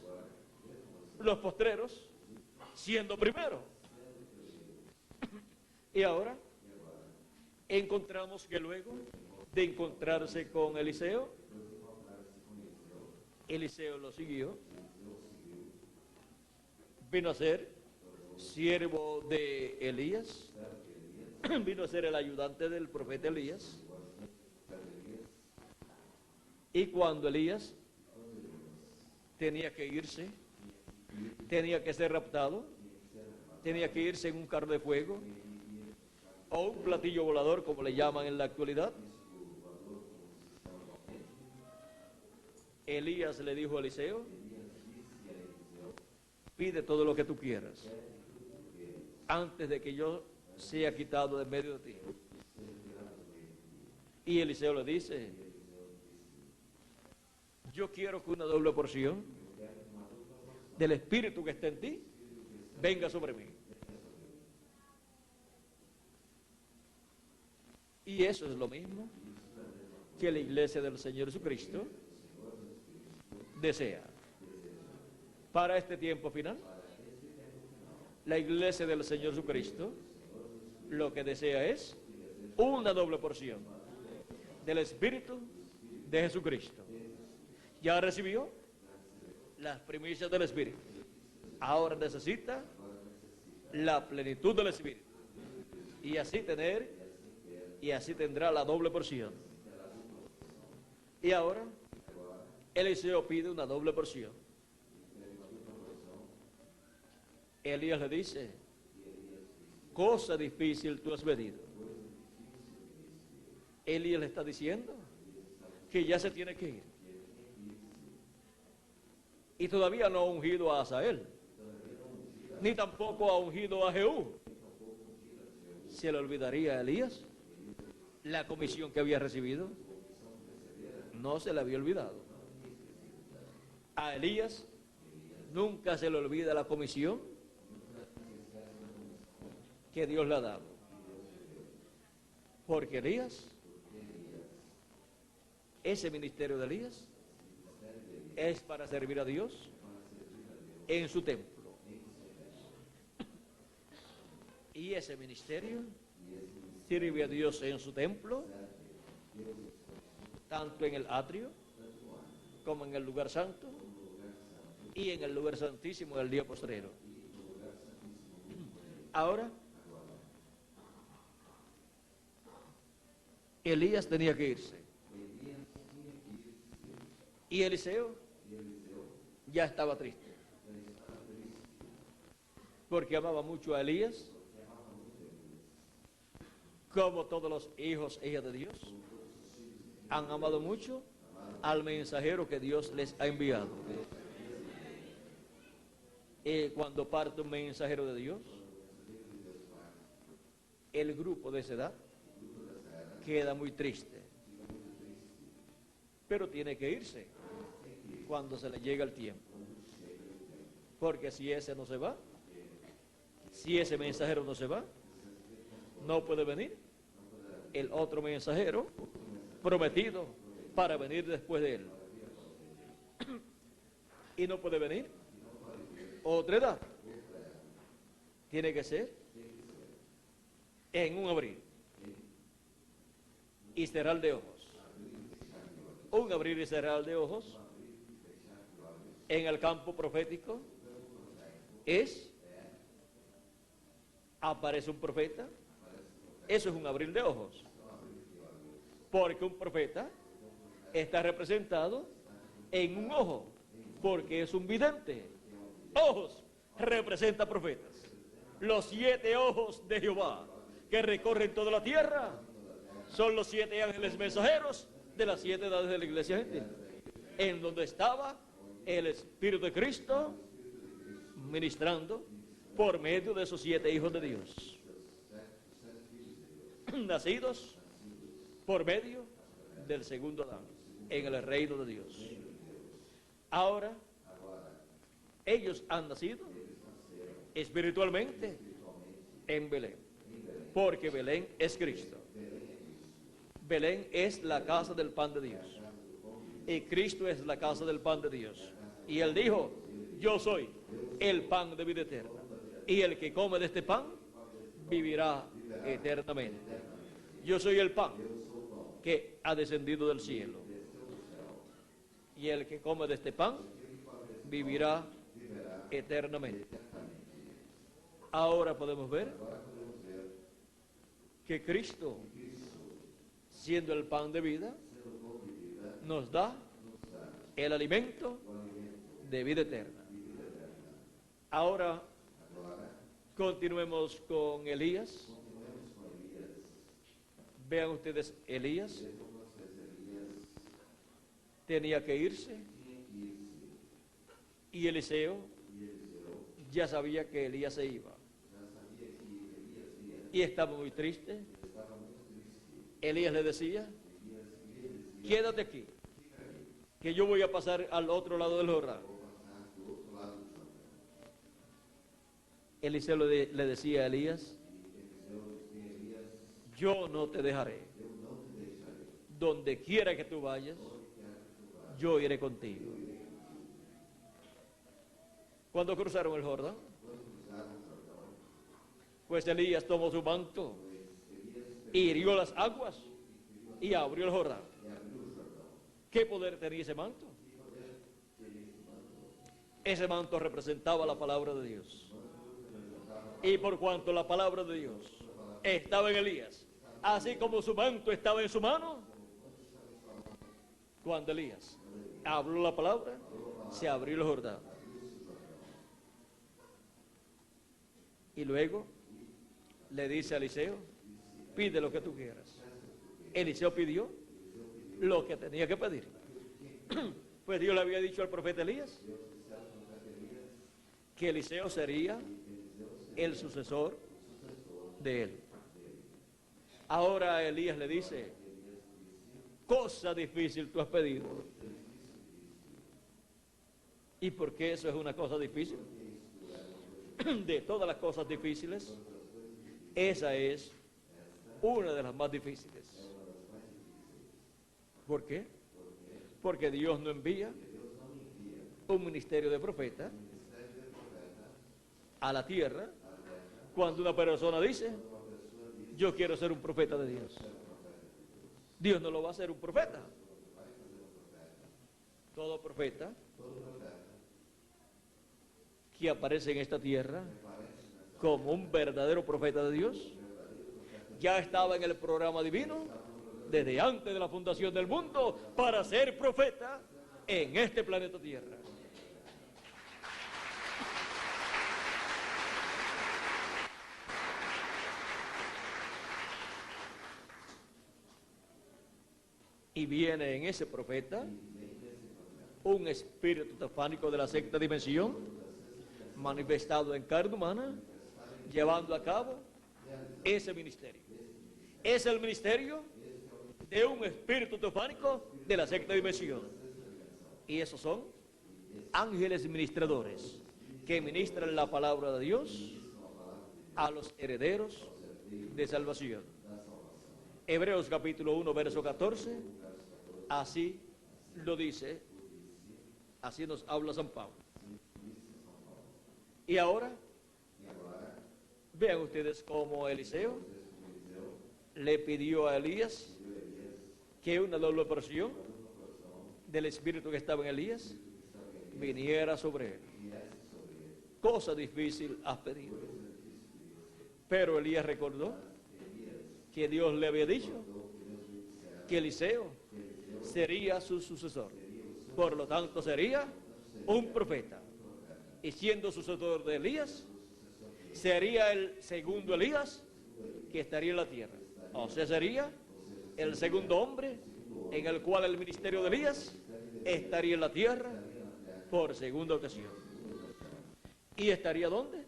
los postreros siendo primero. Y ahora encontramos que luego de encontrarse con Eliseo, Eliseo lo siguió, vino a ser siervo de Elías, vino a ser el ayudante del profeta Elías. Y cuando Elías tenía que irse, tenía que ser raptado, tenía que irse en un carro de fuego o un platillo volador, como le llaman en la actualidad, Elías le dijo a Eliseo: pide todo lo que tú quieras antes de que yo sea quitado de medio de ti. Y Eliseo le dice: yo quiero que una doble porción del espíritu que está en ti venga sobre mí. Y eso es lo mismo que la iglesia del Señor Jesucristo desea. Para este tiempo final, la iglesia del Señor Jesucristo lo que desea es una doble porción del Espíritu de Jesucristo. Ya recibió las primicias del Espíritu. Ahora necesita la plenitud del Espíritu. Y así tendrá la doble porción. Y ahora Eliseo pide una doble porción. Elías le dice: cosa difícil tú has venido. Elías le está diciendo que ya se tiene que ir. Y todavía no ha ungido a Asael, ni tampoco ha ungido a Jehú. ¿Se le olvidaría a Elías la comisión que había recibido? No se le había olvidado. A Elías nunca se le olvida la comisión que Dios le ha dado. Porque Elías, ese ministerio de Elías, es para servir a Dios en su templo. Y ese ministerio sirve a Dios en su templo, tanto en el atrio como en el lugar santo y en el lugar santísimo del día postrero. Ahora, Elías tenía que irse. Y Eliseo ya estaba triste, porque amaba mucho a Elías, como todos los hijos e hijas de Dios han amado mucho al mensajero que Dios les ha enviado. Cuando parte un mensajero de Dios, el grupo de esa edad queda muy triste, pero tiene que irse cuando se le llega el tiempo, porque si ese no se va, si ese mensajero no se va, no puede venir el otro mensajero prometido para venir después de él. Y no puede venir otra edad. Tiene que ser en un abrir y cerrar de ojos. Un abrir y cerrar de ojos en el campo profético es: aparece un profeta. Eso es un abrir de ojos, porque un profeta está representado en un ojo, porque es un vidente. Ojos representa profetas. Los 7 ojos de Jehová que recorren toda la tierra son los 7 ángeles mensajeros de las 7 edades de la iglesia gentil, en donde estaba el Espíritu de Cristo ministrando por medio de esos 7 hijos de Dios, nacidos por medio del segundo Adán en el reino de Dios. Ahora, ellos han nacido espiritualmente en Belén, porque Belén es Cristo. Belén es la casa del pan de Dios, y Cristo es la casa del pan de Dios. Y Él dijo: yo soy el pan de vida eterna, y el que come de este pan vivirá eternamente. Yo soy el pan que ha descendido del cielo, y el que come de este pan vivirá eternamente. Ahora podemos ver que Cristo, siendo el pan de vida, nos da el alimento de vida eterna. Ahora continuemos con Elías. Vean ustedes, Elías tenía que irse, y Eliseo ya sabía que Elías se iba, y estaba muy triste. Elías le decía: quédate aquí, que yo voy a pasar al otro lado del Jordán. Eliseo le decía a Elías: yo no te dejaré. Donde quiera que tú vayas, yo iré contigo. Cuando cruzaron el Jordán, pues Elías tomó su manto, hirió las aguas y abrió el Jordán. ¿Qué poder tenía ese manto? Ese manto representaba la palabra de Dios. Y por cuanto la palabra de Dios estaba en Elías, así como su manto estaba en su mano, cuando Elías habló la palabra, se abrió el Jordán. Y luego le dice a Eliseo: pide lo que tú quieras. Eliseo pidió lo que tenía que pedir. Pues Dios le había dicho al profeta Elías que Eliseo sería el sucesor de él. Ahora Elías le dice, cosa difícil tú has pedido. ¿Y por qué eso es una cosa difícil? De todas las cosas difíciles, esa es una de las más difíciles. ¿Por qué? Porque Dios no envía un ministerio de profeta a la tierra cuando una persona dice, yo quiero ser un profeta de Dios. Dios no lo va a hacer un profeta. Todo profeta que aparece en esta tierra como un verdadero profeta de Dios ya estaba en el programa divino desde antes de la fundación del mundo para ser profeta en este planeta Tierra. Y viene en ese profeta un espíritu teofánico de la sexta dimensión, manifestado en carne humana, llevando a cabo ese ministerio. Es el ministerio de un espíritu teofánico de la sexta dimensión. Y esos son ángeles ministradores que ministran la palabra de Dios a los herederos de salvación. Hebreos capítulo 1, verso 14, así lo dice, así nos habla San Pablo. Y ahora, vean ustedes cómo Eliseo le pidió a Elías que una doble porción del espíritu que estaba en Elías viniera sobre él. Cosa difícil has pedido. Pero Elías recordó que Dios le había dicho que Eliseo sería su sucesor. Por lo tanto, sería un profeta. Y siendo sucesor de Elías, sería el segundo Elías que estaría en la tierra. O sea, sería el segundo hombre en el cual el ministerio de Elías estaría en la tierra por segunda ocasión. ¿Y estaría dónde?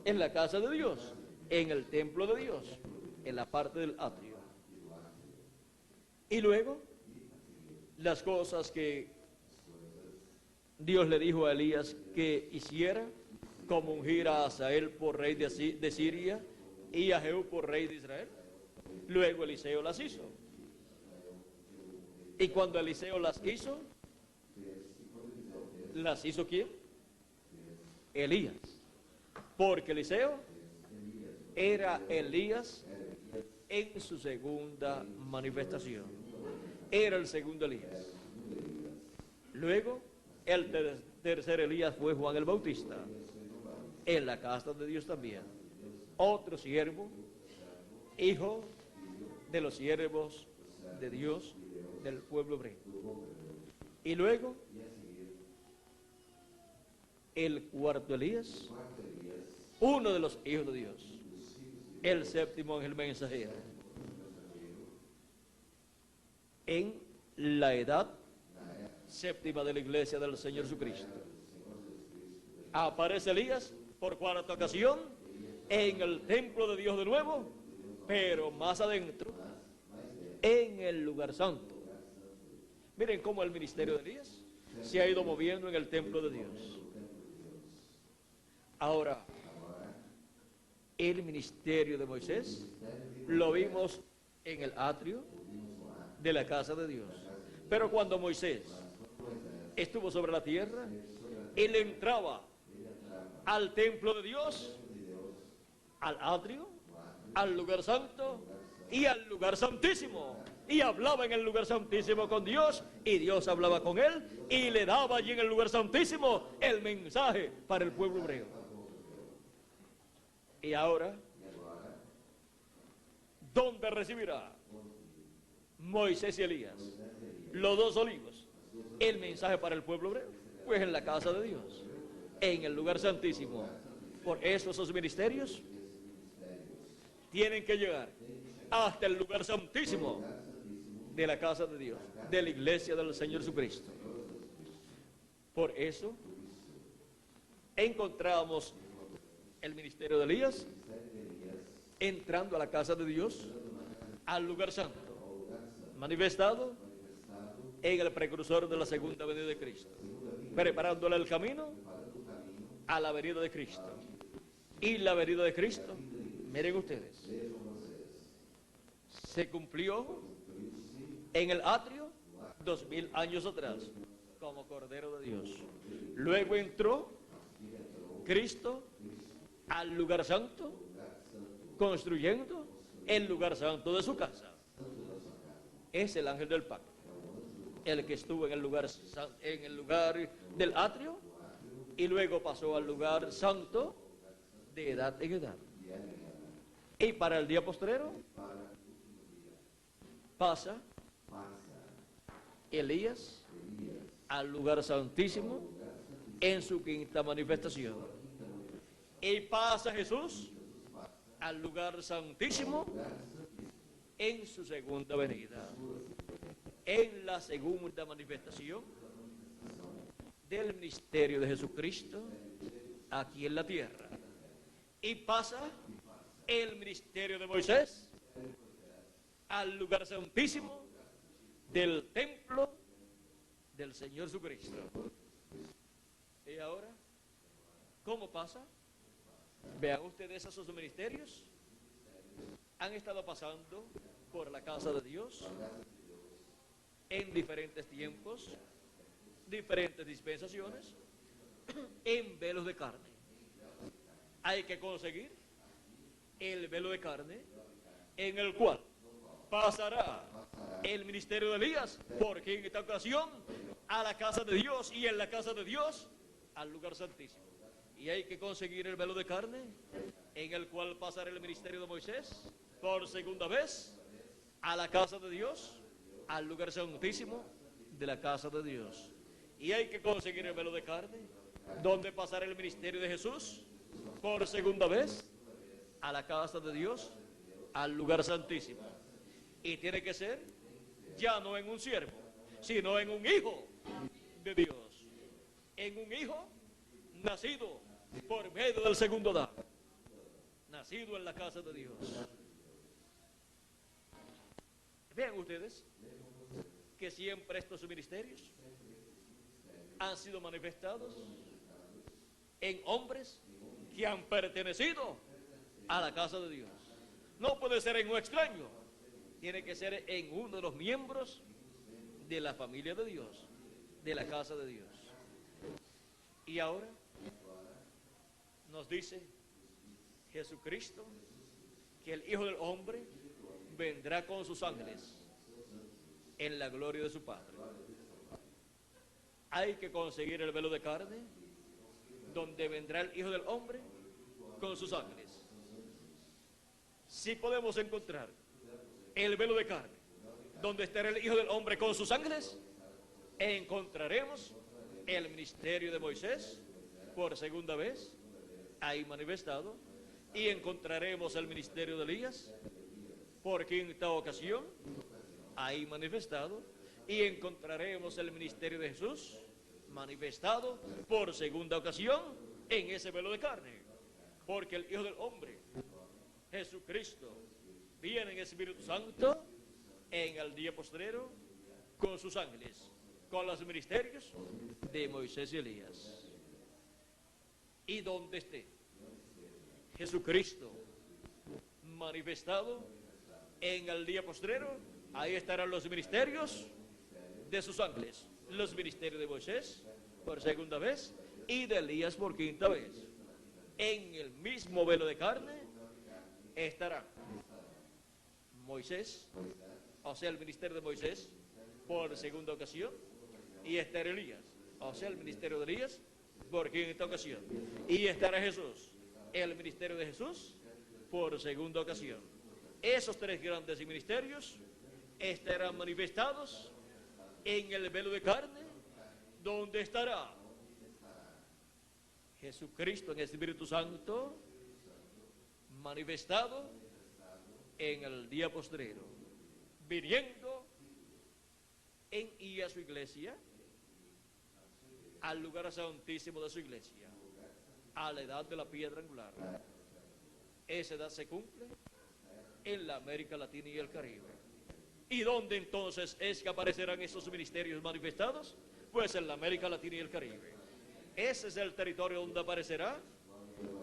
En la casa de Dios, en el templo de Dios, en la parte del atrio. Y luego, las cosas que Dios le dijo a Elías que hiciera, como ungir a Asael por rey de Siria y a Jehú por rey de Israel. Luego Eliseo las hizo. Y cuando Eliseo las hizo ¿quién? Elías. Porque Eliseo era Elías en su segunda manifestación. Era el segundo Elías. Luego, el tercer Elías fue Juan el Bautista, en la casa de Dios también. Otro siervo, hijo de los siervos de Dios, del pueblo hebreo. Y luego, el cuarto Elías, uno de los hijos de Dios, el séptimo ángel mensajero, en la edad séptima de la iglesia del Señor Jesucristo. Aparece Elías por cuarta ocasión en el templo de Dios de nuevo, pero más adentro, en el lugar santo. Miren cómo el ministerio de Elías se ha ido moviendo en el templo de Dios. Ahora, el ministerio de Moisés lo vimos en el atrio de la casa de Dios. Pero cuando Moisés estuvo sobre la tierra, él entraba al templo de Dios, al atrio, al lugar santo y al lugar santísimo, y hablaba en el lugar santísimo con Dios, y Dios hablaba con él y le daba allí en el lugar santísimo el mensaje para el pueblo hebreo. Y ahora, ¿dónde recibirá Moisés y Elías, los dos olivos, el mensaje para el pueblo hebreo? Pues en la casa de Dios, en el lugar santísimo. Por eso esos ministerios tienen que llegar hasta el lugar santísimo de la casa de Dios, de la iglesia del Señor Jesucristo. Por eso encontramos el ministerio de Elías entrando a la casa de Dios, al lugar santo, manifestado en el precursor de la segunda venida de Cristo, preparándole el camino a la venida de Cristo. Y la venida de Cristo, miren ustedes, se cumplió en el atrio 2000 años atrás, como Cordero de Dios. Luego entró Cristo al lugar santo, construyendo el lugar santo de su casa. Es el ángel del pacto, el que estuvo en el lugar del atrio y luego pasó al lugar santo de edad en edad. Y para el día postrero pasa Elías al lugar santísimo en su quinta manifestación. Y pasa Jesús al lugar santísimo en su segunda venida, en la segunda manifestación del ministerio de Jesucristo aquí en la tierra. Y pasa el ministerio de Moisés al lugar santísimo del templo del Señor Jesucristo. Y ahora, ¿cómo pasa? Vean ustedes esos ministerios. Han estado pasando por la casa de Dios en diferentes tiempos, diferentes dispensaciones, en velos de carne. Hay que conseguir el velo de carne en el cual pasará el ministerio de Elías, porque en esta ocasión a la casa de Dios y en la casa de Dios al lugar santísimo. Y hay que conseguir el velo de carne en el cual pasará el ministerio de Moisés por segunda vez a la casa de Dios, al lugar santísimo de la casa de Dios. Y hay que conseguir el velo de carne donde pasará el ministerio de Jesús por segunda vez a la casa de Dios, al lugar santísimo. Y tiene que ser ya no en un siervo, sino en un hijo de Dios, en un hijo nacido por medio del segundo Adán, nacido en la casa de Dios. Vean ustedes que siempre estos ministerios han sido manifestados en hombres que han pertenecido a la casa de Dios. No puede ser en un extraño, tiene que ser en uno de los miembros de la familia de Dios, de la casa de Dios. Y ahora nos dice Jesucristo que el Hijo del Hombre vendrá con sus ángeles en la gloria de su Padre. Hay que conseguir el velo de carne donde vendrá el Hijo del Hombre con sus ángeles. Si podemos encontrar el velo de carne donde estará el Hijo del Hombre con sus ángeles, encontraremos el ministerio de Moisés por segunda vez ahí manifestado, y encontraremos el ministerio de Elías por quinta ocasión ahí manifestado, y encontraremos el ministerio de Jesús manifestado por segunda ocasión en ese velo de carne, porque el Hijo del Hombre, Jesucristo, viene en Espíritu Santo en el día postrero con sus ángeles, con los ministerios de Moisés y Elías. Y donde esté Jesucristo manifestado en el día postrero, ahí estarán los ministerios de sus ángeles, los ministerios de Moisés por segunda vez y de Elías por quinta vez. En el mismo velo de carne estará Moisés, o sea, el ministerio de Moisés por segunda ocasión, y estará Elías, o sea, el ministerio de Elías por quinta ocasión, y estará Jesús, el ministerio de Jesús por segunda ocasión. Esos tres grandes ministerios estarán manifestados en el velo de carne, donde estará Jesucristo en el Espíritu Santo manifestado en el día postrero, viniendo y a su iglesia, al lugar santísimo de su iglesia, a la edad de la piedra angular. Esa edad se cumple en la América Latina y el Caribe. ¿Y dónde entonces es que aparecerán esos ministerios manifestados? Pues en la América Latina y el Caribe. Ese es el territorio donde aparecerá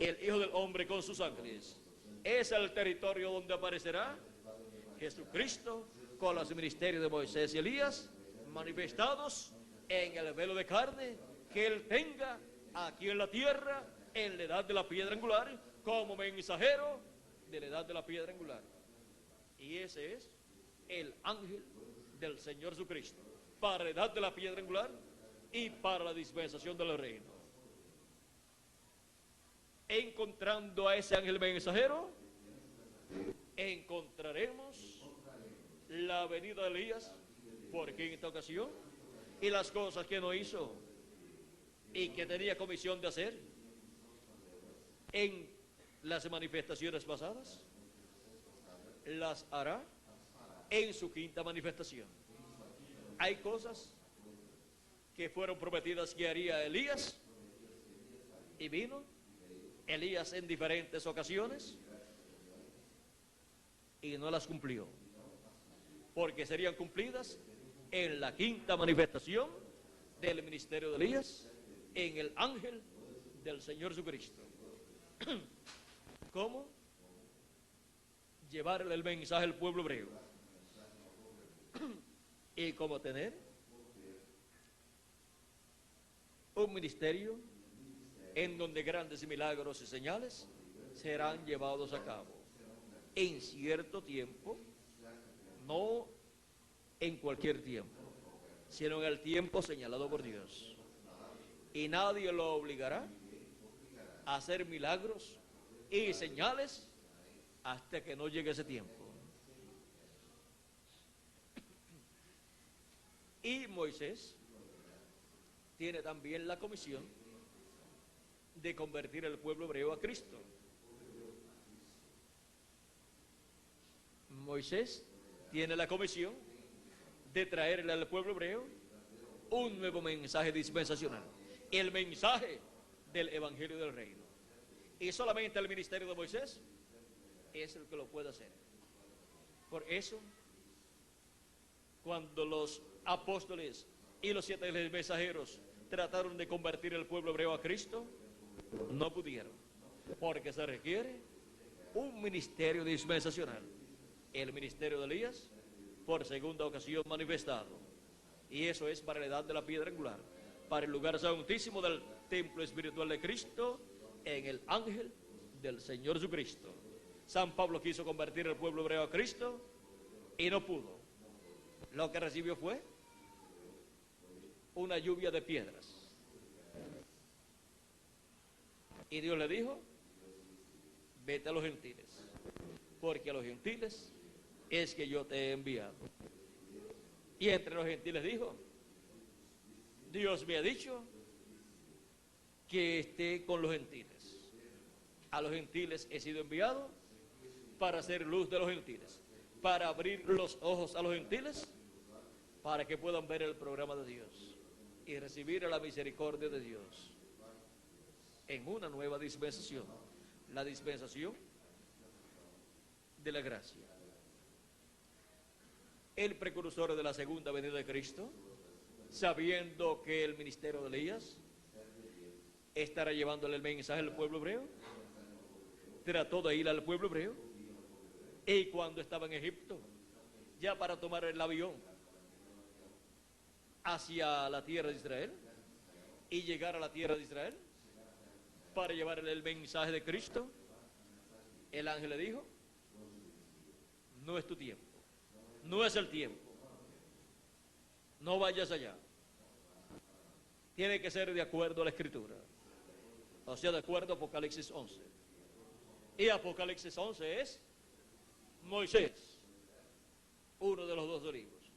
el Hijo del Hombre con sus ángeles. Es el territorio donde aparecerá Jesucristo con los ministerios de Moisés y Elías manifestados en el velo de carne que Él tenga aquí en la tierra en la edad de la piedra angular como mensajero de la edad de la piedra angular. Y ese es el ángel del Señor Jesucristo para la edad de la piedra angular y para la dispensación del reino. Encontrando a ese ángel mensajero, encontraremos la venida de Elías, porque en esta ocasión, y las cosas que no hizo y que tenía comisión de hacer en las manifestaciones pasadas, las hará en su quinta manifestación. Hay cosas que fueron prometidas que haría Elías, y vino Elías en diferentes ocasiones y no las cumplió, porque serían cumplidas en la quinta manifestación del ministerio de Elías, en el ángel del Señor Jesucristo. ¿Cómo? Llevarle el mensaje al pueblo hebreo y cómo tener un ministerio en donde grandes milagros y señales serán llevados a cabo en cierto tiempo, no en cualquier tiempo, sino en el tiempo señalado por Dios. Y nadie lo obligará a hacer milagros y señales hasta que no llegue ese tiempo. Y Moisés tiene también la comisión de convertir al pueblo hebreo a Cristo. Moisés tiene la comisión de traerle al pueblo hebreo un nuevo mensaje dispensacional, el mensaje del Evangelio del Reino. Y solamente el ministerio de Moisés es el que lo puede hacer. Por eso, cuando los apóstoles y los 7 mensajeros trataron de convertir al pueblo hebreo a Cristo, no pudieron, porque se requiere un ministerio dispensacional, el ministerio de Elías, por segunda ocasión manifestado, y eso es para la edad de la piedra angular, para el lugar santísimo del templo espiritual de Cristo, en el ángel del Señor Jesucristo. San Pablo quiso convertir al pueblo hebreo a Cristo y no pudo. Lo que recibió fue una lluvia de piedras. Y Dios le dijo: vete a los gentiles, porque a los gentiles es que yo te he enviado. Y entre los gentiles dijo: Dios me ha dicho que esté con los gentiles. A los gentiles he sido enviado para hacer luz de los gentiles, para abrir los ojos a los gentiles, para que puedan ver el programa de Dios y recibir la misericordia de Dios en una nueva dispensación, la dispensación de la gracia. El precursor de la segunda venida de Cristo, sabiendo que el ministerio de Elías estará llevándole el mensaje al pueblo hebreo, trató de ir al pueblo hebreo, y cuando estaba en Egipto, ya para tomar el avión hacia la tierra de Israel y llegar a la tierra de Israel para llevarle el mensaje de Cristo, el ángel le dijo: no es tu tiempo, no es el tiempo, no vayas allá, tiene que ser de acuerdo a la Escritura, o sea, de acuerdo a Apocalipsis 11. Y Apocalipsis 11 es Moisés, uno de los 2 olivos,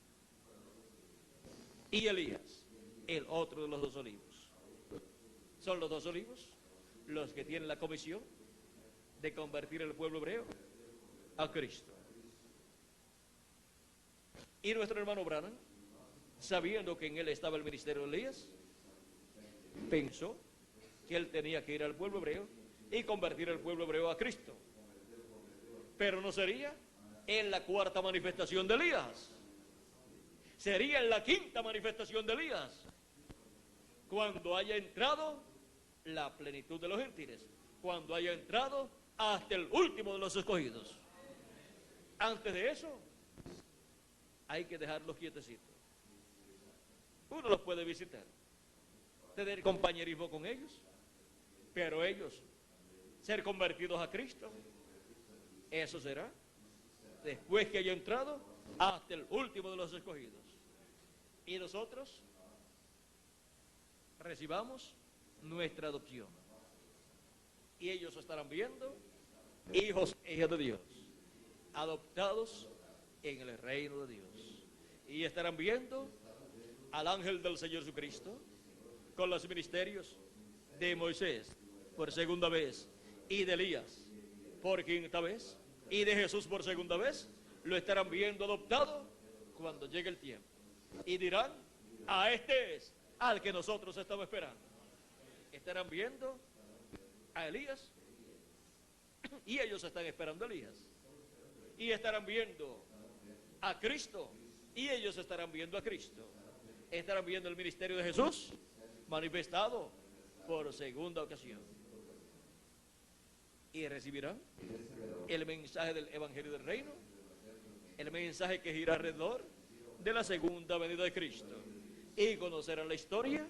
y Elías, el otro de los 2 olivos. Son los 2 olivos los que tienen la comisión de convertir al pueblo hebreo a Cristo. Y nuestro hermano Branham, sabiendo que en él estaba el ministerio de Elías, pensó que él tenía que ir al pueblo hebreo y convertir al pueblo hebreo a Cristo. Pero no sería en la cuarta manifestación de Elías, sería en la quinta manifestación de Elías, cuando haya entrado la plenitud de los gentiles, cuando haya entrado hasta el último de los escogidos. Antes de eso, hay que dejarlos quietecitos. Uno los puede visitar, tener compañerismo con ellos, pero ellos ser convertidos a Cristo, eso será después que haya entrado hasta el último de los escogidos. Y nosotros recibamos nuestra adopción. Y ellos estarán viendo hijos e hijas de Dios, adoptados en el reino de Dios. Y estarán viendo al ángel del Señor Jesucristo con los ministerios de Moisés por segunda vez, y de Elías por quinta vez, y de Jesús por segunda vez. Lo estarán viendo adoptado cuando llegue el tiempo. Y dirán, a este es al que nosotros estamos esperando. Estarán viendo a Elías, y ellos están esperando a Elías. Y estarán viendo a Cristo, y ellos estarán viendo a Cristo. Estarán viendo el ministerio de Jesús manifestado por segunda ocasión. Y recibirán el mensaje del Evangelio del Reino, el mensaje que gira alrededor de la segunda venida de Cristo, y conocerán la historia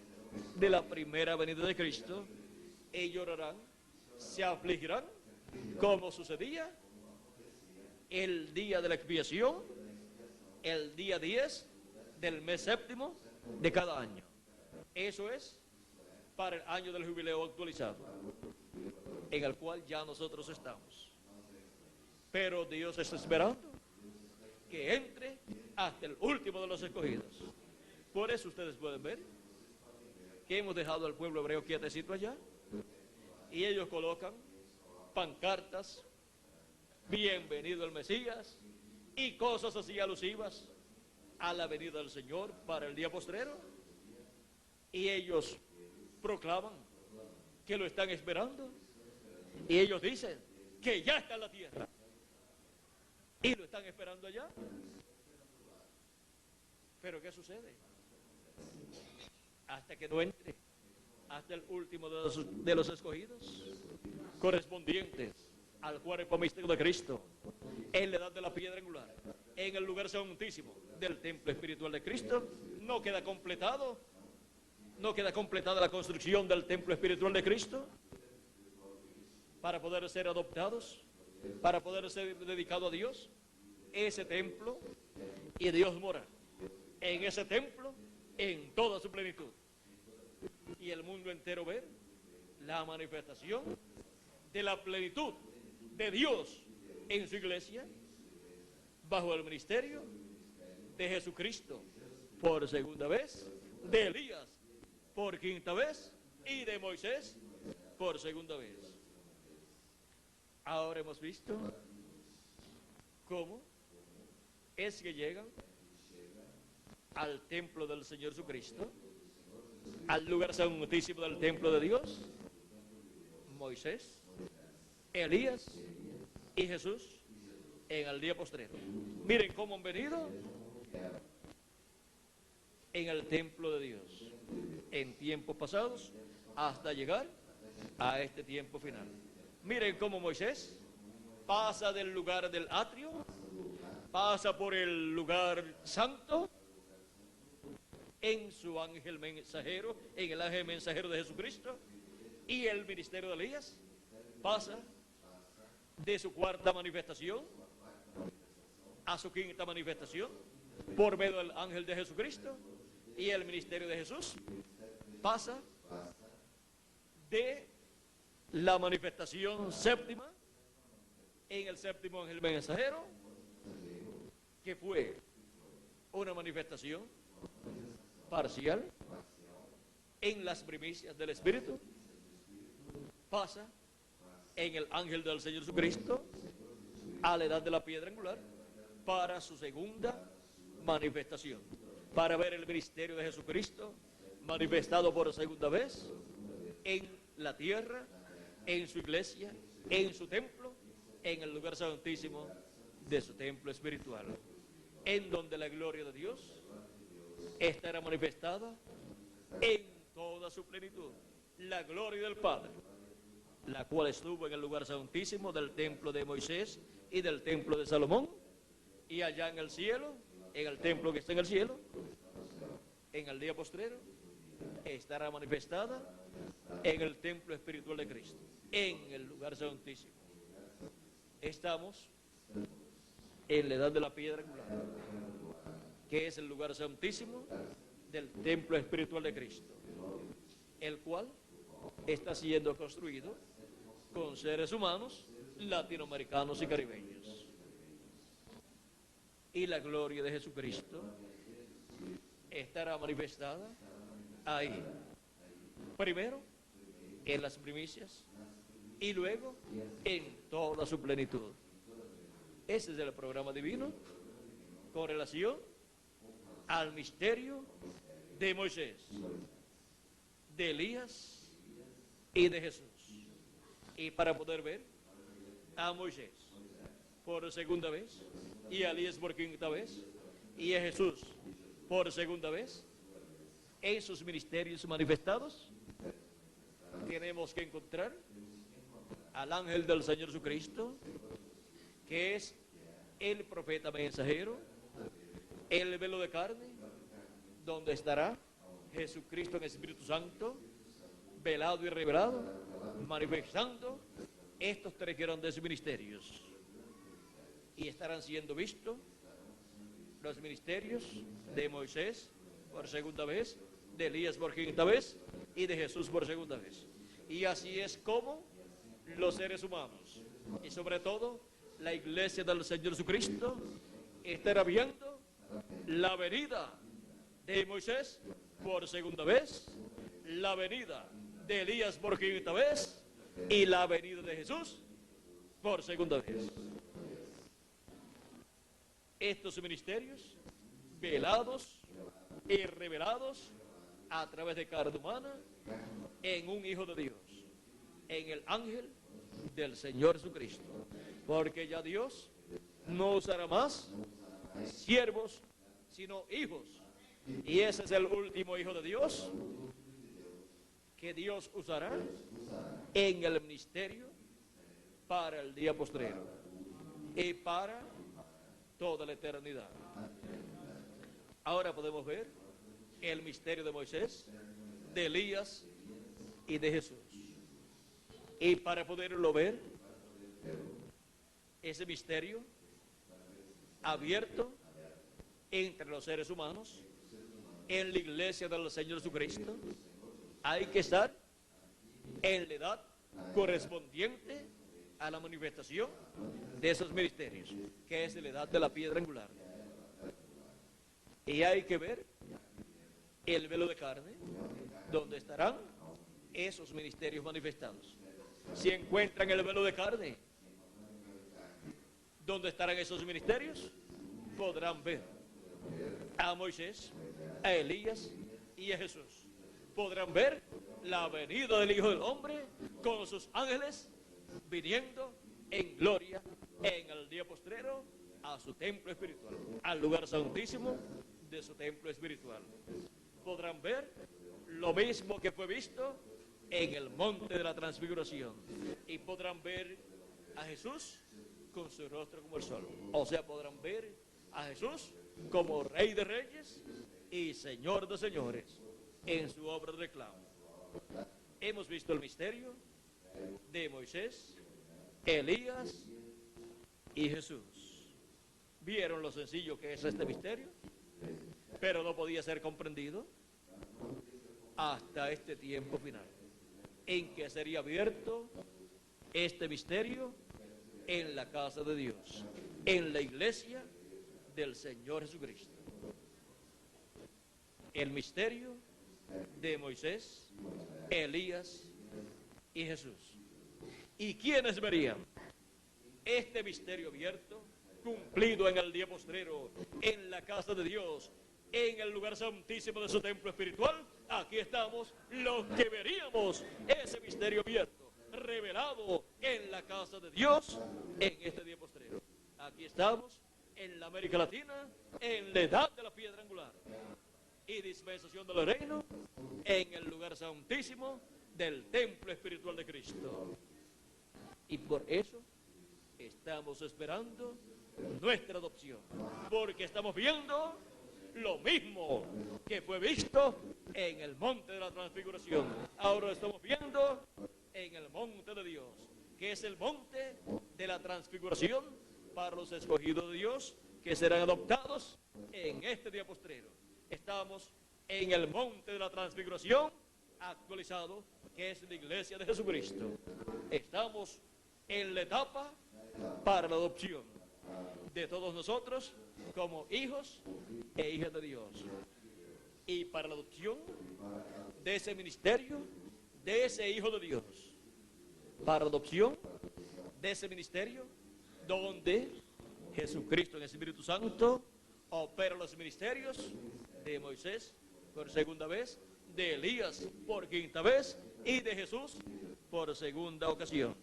de la primera venida de Cristo, y llorarán, se afligirán, como sucedía el día de la expiación, el día 10 del mes séptimo de cada año. Eso es para el año del jubileo actualizado, en el cual ya nosotros estamos. Pero Dios está esperando que entre hasta el último de los escogidos. Por eso ustedes pueden ver que hemos dejado al pueblo hebreo quietecito allá, y ellos colocan pancartas, bienvenido el Mesías, y cosas así alusivas a la venida del Señor para el día postrero. Y ellos proclaman que lo están esperando, y ellos dicen que ya está en la tierra y lo están esperando allá. Pero ¿qué sucede? Hasta que no entre hasta el último de los escogidos, correspondientes al cuerpo místico de Cristo, en la edad de la piedra angular, en el lugar santísimo del templo espiritual de Cristo, no queda completada la construcción del templo espiritual de Cristo, para poder ser adoptados, para poder ser dedicado a Dios, ese templo, y Dios mora en ese templo en toda su plenitud, y el mundo entero ver la manifestación de la plenitud de Dios en su iglesia, bajo el ministerio de Jesucristo por segunda vez, de Elías por quinta vez, y de Moisés por segunda vez. Ahora hemos visto cómo es que llegan al templo del Señor Jesucristo, al lugar santísimo del templo de Dios, Moisés, Elías y Jesús en el día postrero. Miren cómo han venido en el templo de Dios en tiempos pasados hasta llegar a este tiempo final. Miren cómo Moisés pasa del lugar del atrio, pasa por el lugar santo en su ángel mensajero, en el ángel mensajero de Jesucristo, y el ministerio de Elías pasa de su cuarta manifestación a su quinta manifestación por medio del ángel de Jesucristo, y el ministerio de Jesús pasa de la manifestación séptima en el séptimo ángel mensajero, que fue una manifestación parcial en las primicias del Espíritu, pasa en el ángel del Señor Jesucristo a la edad de la piedra angular para su segunda manifestación, para ver el ministerio de Jesucristo manifestado por segunda vez en la tierra, en su iglesia, en su templo, en el lugar santísimo de su templo espiritual, en donde la gloria de Dios estará manifestada en toda su plenitud. La gloria del Padre, la cual estuvo en el lugar santísimo del templo de Moisés y del templo de Salomón, y allá en el cielo, en el templo que está en el cielo, en el día postrero, estará manifestada en el templo espiritual de Cristo, en el lugar santísimo. Estamos en la edad de la piedra angular, que es el lugar santísimo del templo espiritual de Cristo, el cual está siendo construido con seres humanos latinoamericanos y caribeños. Y la gloria de Jesucristo estará manifestada ahí, primero en las primicias y luego en toda su plenitud. Ese es el programa divino con relación al misterio de Moisés, de Elías y de Jesús. Y para poder ver a Moisés por segunda vez, y a Elías por quinta vez, y a Jesús por segunda vez, en sus ministerios manifestados, tenemos que encontrar al ángel del Señor Jesucristo, que es el profeta mensajero, el velo de carne, donde estará Jesucristo en Espíritu Santo, velado y revelado, manifestando estos tres grandes ministerios. Y estarán siendo vistos los ministerios de Moisés por segunda vez, de Elías por quinta vez y de Jesús por segunda vez. Y así es como los seres humanos, y sobre todo la iglesia del Señor Jesucristo, estará viendo la venida de Moisés por segunda vez, la venida de Elías por quinta vez y la venida de Jesús por segunda vez. Estos ministerios velados y revelados a través de carne humana en un Hijo de Dios, en el ángel del Señor Jesucristo, porque ya Dios no usará más siervos, sino hijos, y ese es el último Hijo de Dios que Dios usará en el ministerio para el día postrero y para toda la eternidad. Ahora podemos ver el misterio de Moisés, de Elías y de Jesús. Y para poderlo ver, ese misterio abierto entre los seres humanos, en la iglesia del Señor Jesucristo, hay que estar en la edad correspondiente a la manifestación de esos ministerios, que es la edad de la piedra angular. Y hay que ver el velo de carne, donde estarán esos ministerios manifestados. Si encuentran el velo de carne, donde estarán esos ministerios, podrán ver a Moisés, a Elías y a Jesús. Podrán ver la venida del Hijo del Hombre con sus ángeles viniendo en gloria en el día postrero a su templo espiritual, al lugar santísimo de su templo espiritual. Podrán ver lo mismo que fue visto en el monte de la transfiguración, y podrán ver a Jesús con su rostro como el sol. O sea, podrán ver a Jesús como Rey de Reyes y Señor de Señores en su obra de reclamo. Hemos visto el misterio de Moisés, Elías y Jesús. ¿Vieron lo sencillo que es este misterio? Pero no podía ser comprendido hasta este tiempo final, en que sería abierto este misterio en la casa de Dios, en la iglesia del Señor Jesucristo. El misterio de Moisés, Elías y Jesús. ¿Y quiénes verían este misterio abierto, cumplido en el día postrero, en la casa de Dios, en el lugar santísimo de su templo espiritual, aquí estamos los que veríamos ese misterio abierto, revelado en la casa de Dios en este día postrero. Aquí estamos en la América Latina, en la edad de la piedra angular y dispensación del reino, en el lugar santísimo del templo espiritual de Cristo. Y por eso estamos esperando nuestra adopción, porque estamos viendo lo mismo que fue visto en el monte de la transfiguración. Ahora lo estamos viendo en el monte de Dios, que es el monte de la transfiguración para los escogidos de Dios que serán adoptados en este día postrero. Estamos en el monte de la transfiguración actualizado, que es la iglesia de Jesucristo. Estamos en la etapa para la adopción de todos nosotros como hijos e hijas de Dios. Y para la adopción de ese ministerio, de ese hijo de Dios. Para la adopción de ese ministerio donde Jesucristo en el Espíritu Santo opera los ministerios de Moisés por segunda vez, de Elías por quinta vez y de Jesús por segunda ocasión.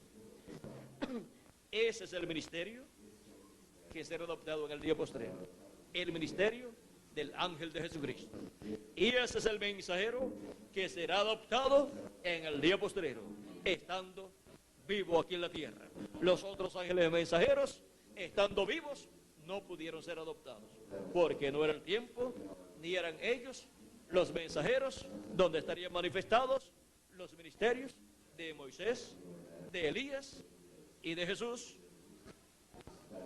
Ese es el ministerio que será adoptado en el día postrero, el ministerio del ángel de Jesucristo. Y ese es el mensajero que será adoptado en el día postrero, estando vivo aquí en la tierra. Los otros ángeles mensajeros, estando vivos, no pudieron ser adoptados, porque no era el tiempo, ni eran ellos los mensajeros donde estarían manifestados los ministerios de Moisés, de Elías y de Jesús,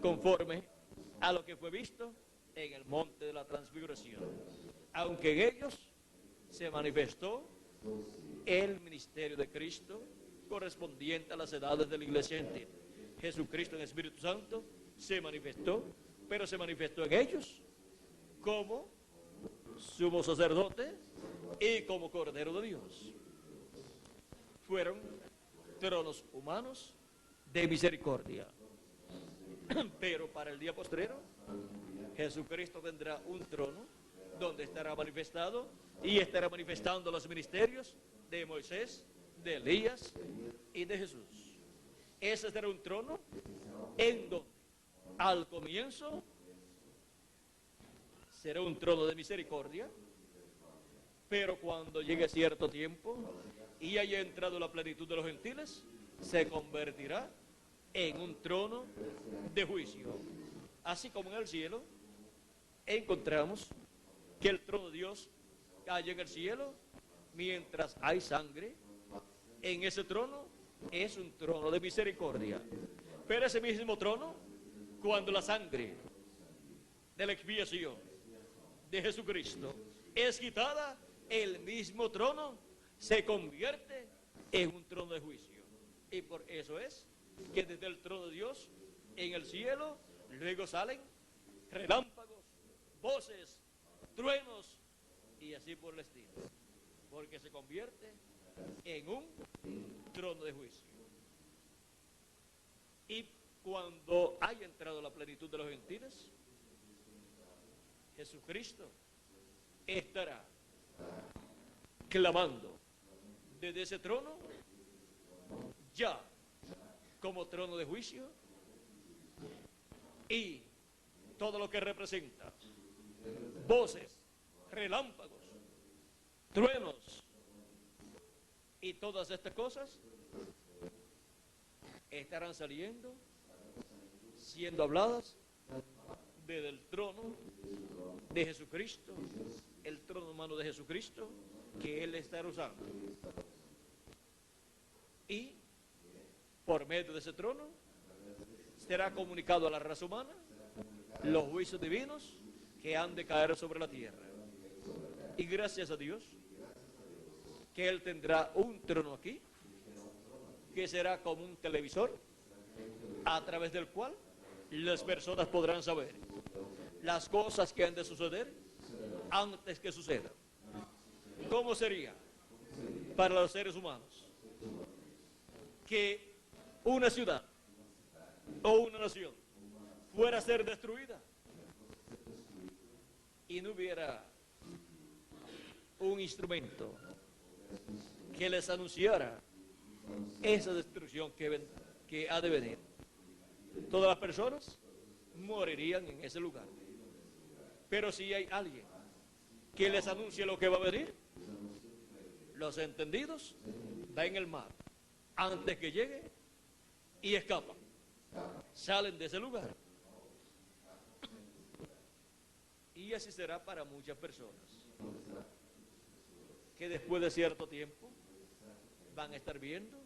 conforme a lo que fue visto en el monte de la transfiguración. Aunque en ellos se manifestó el ministerio de Cristo correspondiente a las edades de la iglesia gentil. Jesucristo en el Espíritu Santo se manifestó, pero se manifestó en ellos como sumo sacerdote y como Cordero de Dios. Fueron tronos humanos de misericordia. Pero para el día postrero, Jesucristo tendrá un trono donde estará manifestado y estará manifestando los ministerios de Moisés, de Elías y de Jesús. Ese será un trono en donde al comienzo será un trono de misericordia, pero cuando llegue cierto tiempo y haya entrado la plenitud de los gentiles, se convertirá en un trono de juicio. Así como en el cielo encontramos que el trono de Dios cae en el cielo mientras hay sangre, en ese trono es un trono de misericordia. Pero ese mismo trono, cuando la sangre de la expiación de Jesucristo es quitada, el mismo trono se convierte en un trono de juicio. Y por eso es que desde el trono de Dios en el cielo luego salen relámpagos, voces, truenos y así por el estilo, porque se convierte en un trono de juicio. Y cuando haya entrado la plenitud de los gentiles, Jesucristo estará clamando desde ese trono ya como trono de juicio, y todo lo que representa voces, relámpagos, truenos y todas estas cosas estarán saliendo, siendo habladas desde el trono de Jesucristo, el trono humano de Jesucristo que Él estará usando. Y por medio de ese trono será comunicado a la raza humana los juicios divinos que han de caer sobre la tierra. Y gracias a Dios que Él tendrá un trono aquí que será como un televisor a través del cual las personas podrán saber las cosas que han de suceder antes que sucedan. ¿Cómo sería para los seres humanos que una ciudad o una nación fuera a ser destruida y no hubiera un instrumento que les anunciara esa destrucción que ha de venir. Todas las personas morirían en ese lugar. Pero si hay alguien que les anuncie lo que va a venir, los entendidos van en el mar antes que llegue y escapan. Salen de ese lugar. Y así será para muchas personas, que después de cierto tiempo van a estar viendo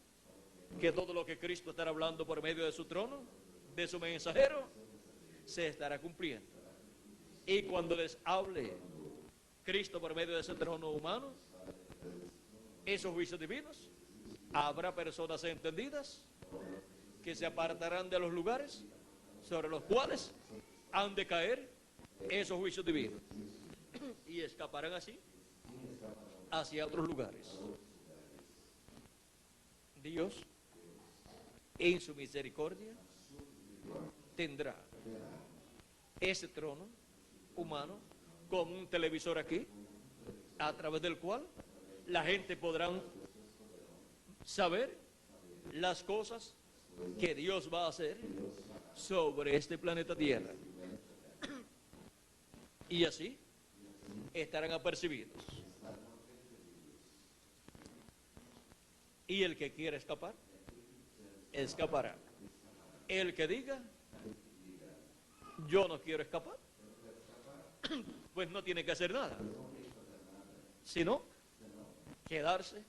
que todo lo que Cristo estará hablando por medio de su trono, de su mensajero, se estará cumpliendo. Y cuando les hable Cristo por medio de ese trono humano, esos juicios divinos, habrá personas entendidas que se apartarán de los lugares sobre los cuales han de caer esos juicios divinos y escaparán así hacia otros lugares. Dios, en su misericordia, tendrá ese trono humano como un televisor aquí, a través del cual la gente podrá saber las cosas que Dios va a hacer sobre este planeta Tierra. Y así estarán apercibidos. Y el que quiera escapar, escapará. El que diga, yo no quiero escapar, pues no tiene que hacer nada, sino quedarse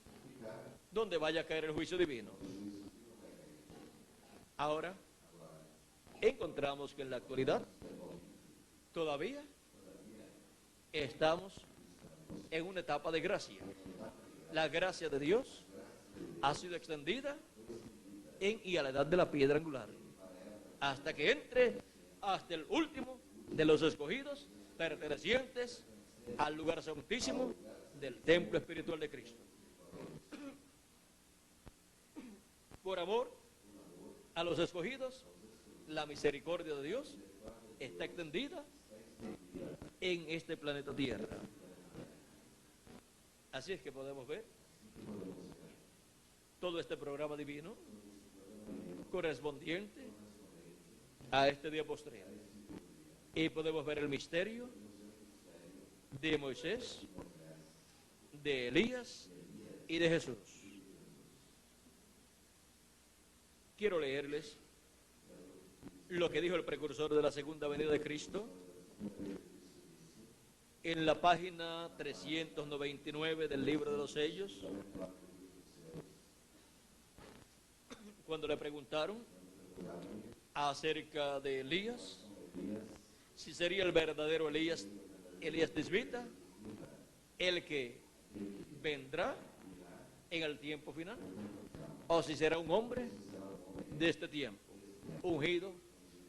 donde vaya a caer el juicio divino. Ahora, encontramos que en la actualidad todavía estamos en una etapa de gracia. La gracia de Dios ha sido extendida en y a la edad de la piedra angular, hasta que entre hasta el último de los escogidos pertenecientes al lugar santísimo del templo espiritual de Cristo. Por amor a los escogidos, la misericordia de Dios está extendida en este planeta Tierra. Así es que podemos ver todo este programa divino correspondiente a este día postrero. Y podemos ver el misterio de Moisés, de Elías y de Jesús. Quiero leerles lo que dijo el precursor de la segunda venida de Cristo en la página 399 del libro de los sellos, cuando le preguntaron acerca de Elías, si sería el verdadero Elías Tisbita, el que vendrá en el tiempo final, o si será un hombre de este tiempo, ungido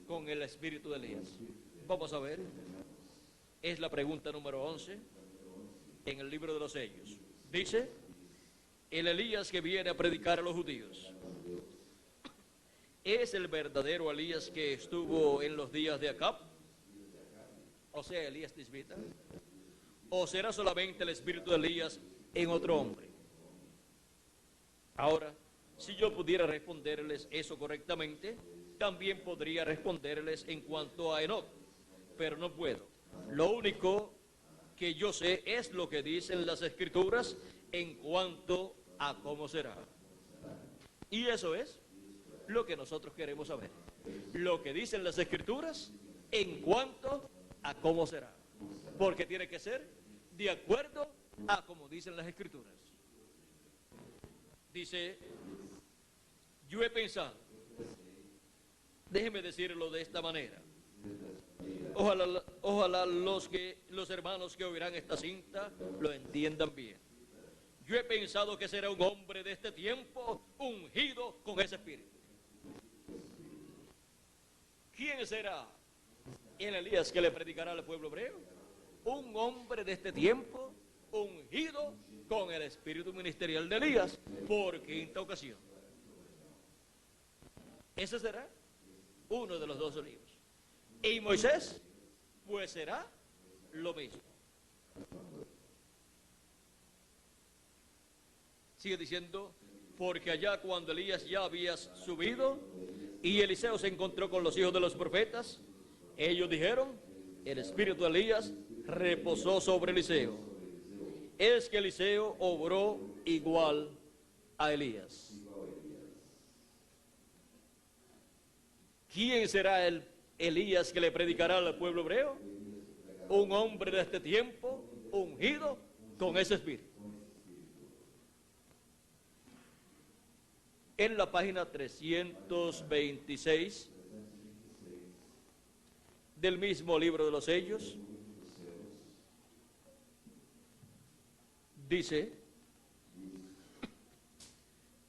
con el espíritu de Elías. Vamos a ver, es la pregunta número 11 en el libro de los sellos. Dice, el Elías que viene a predicar a los judíos, ¿es el verdadero Elías que estuvo en los días de Acab? O sea, Elías Tisbita. ¿O será solamente el espíritu de Elías en otro hombre? Ahora, si yo pudiera responderles eso correctamente, también podría responderles en cuanto a Enoc, pero no puedo. Lo único que yo sé es lo que dicen las Escrituras en cuanto a cómo será. Y eso es lo que nosotros queremos saber. Lo que dicen las Escrituras en cuanto a cómo será. Porque tiene que ser de acuerdo a como dicen las Escrituras. Dice, yo he pensado, déjeme decirlo de esta manera. Ojalá los hermanos que oirán esta cinta lo entiendan bien. Yo he pensado que será un hombre de este tiempo ungido con ese espíritu. ¿Quién será el Elías que le predicará al pueblo hebreo? Un hombre de este tiempo ungido con el espíritu ministerial de Elías por quinta ocasión. Ese será uno de los dos olivos. Y Moisés, pues será lo mismo. Sigue diciendo, porque allá cuando Elías ya había subido y Eliseo se encontró con los hijos de los profetas, ellos dijeron, el espíritu de Elías reposó sobre Eliseo. Es que Eliseo obró igual a Elías. ¿Quién será el Elías que le predicará al pueblo hebreo? Un hombre de este tiempo, ungido con ese espíritu. En la página 326 del mismo libro de los Sellos, dice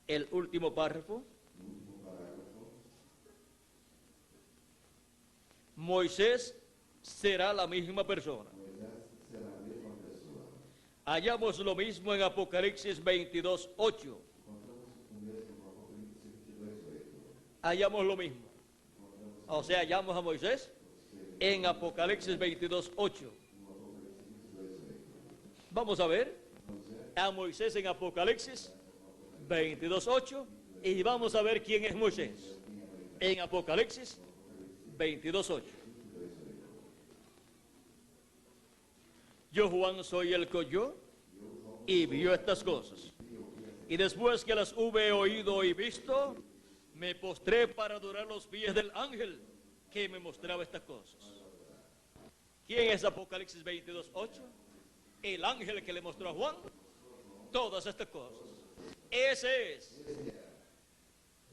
el último párrafo: Moisés será la misma persona. Hallamos lo mismo en Apocalipsis 22:8. Hallamos lo mismo. O sea, hallamos a Moisés en Apocalipsis 22:8. Vamos a ver a Moisés en Apocalipsis 22:8 y vamos a ver quién es Moisés en Apocalipsis 22:8. Yo, Juan, soy el que oyó y vio estas cosas. Y después que las hube oído y visto, me postré para adorar los pies del ángel que me mostraba estas cosas. ¿Quién es Apocalipsis 22:8? El ángel que le mostró a Juan todas estas cosas. Ese es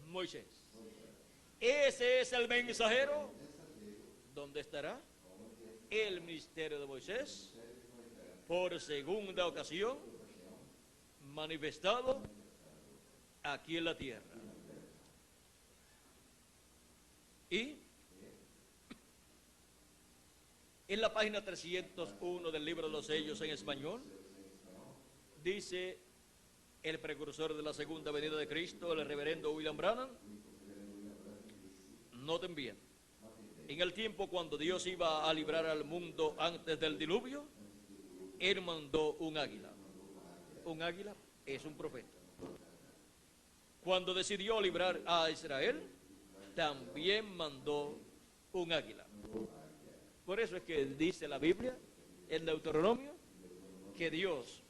Moisés. Ese es el mensajero. ¿Dónde estará el ministerio de Moisés? Por segunda ocasión, manifestado aquí en la tierra. Y en la página 301 del libro de los Sellos en español, dice el precursor de la segunda venida de Cristo, el reverendo William Branham, noten bien, en el tiempo cuando Dios iba a librar al mundo antes del diluvio, Él mandó un águila. Un águila es un profeta. Cuando decidió librar a Israel, también mandó un águila. Por eso es que dice la Biblia, en Deuteronomio, que Dios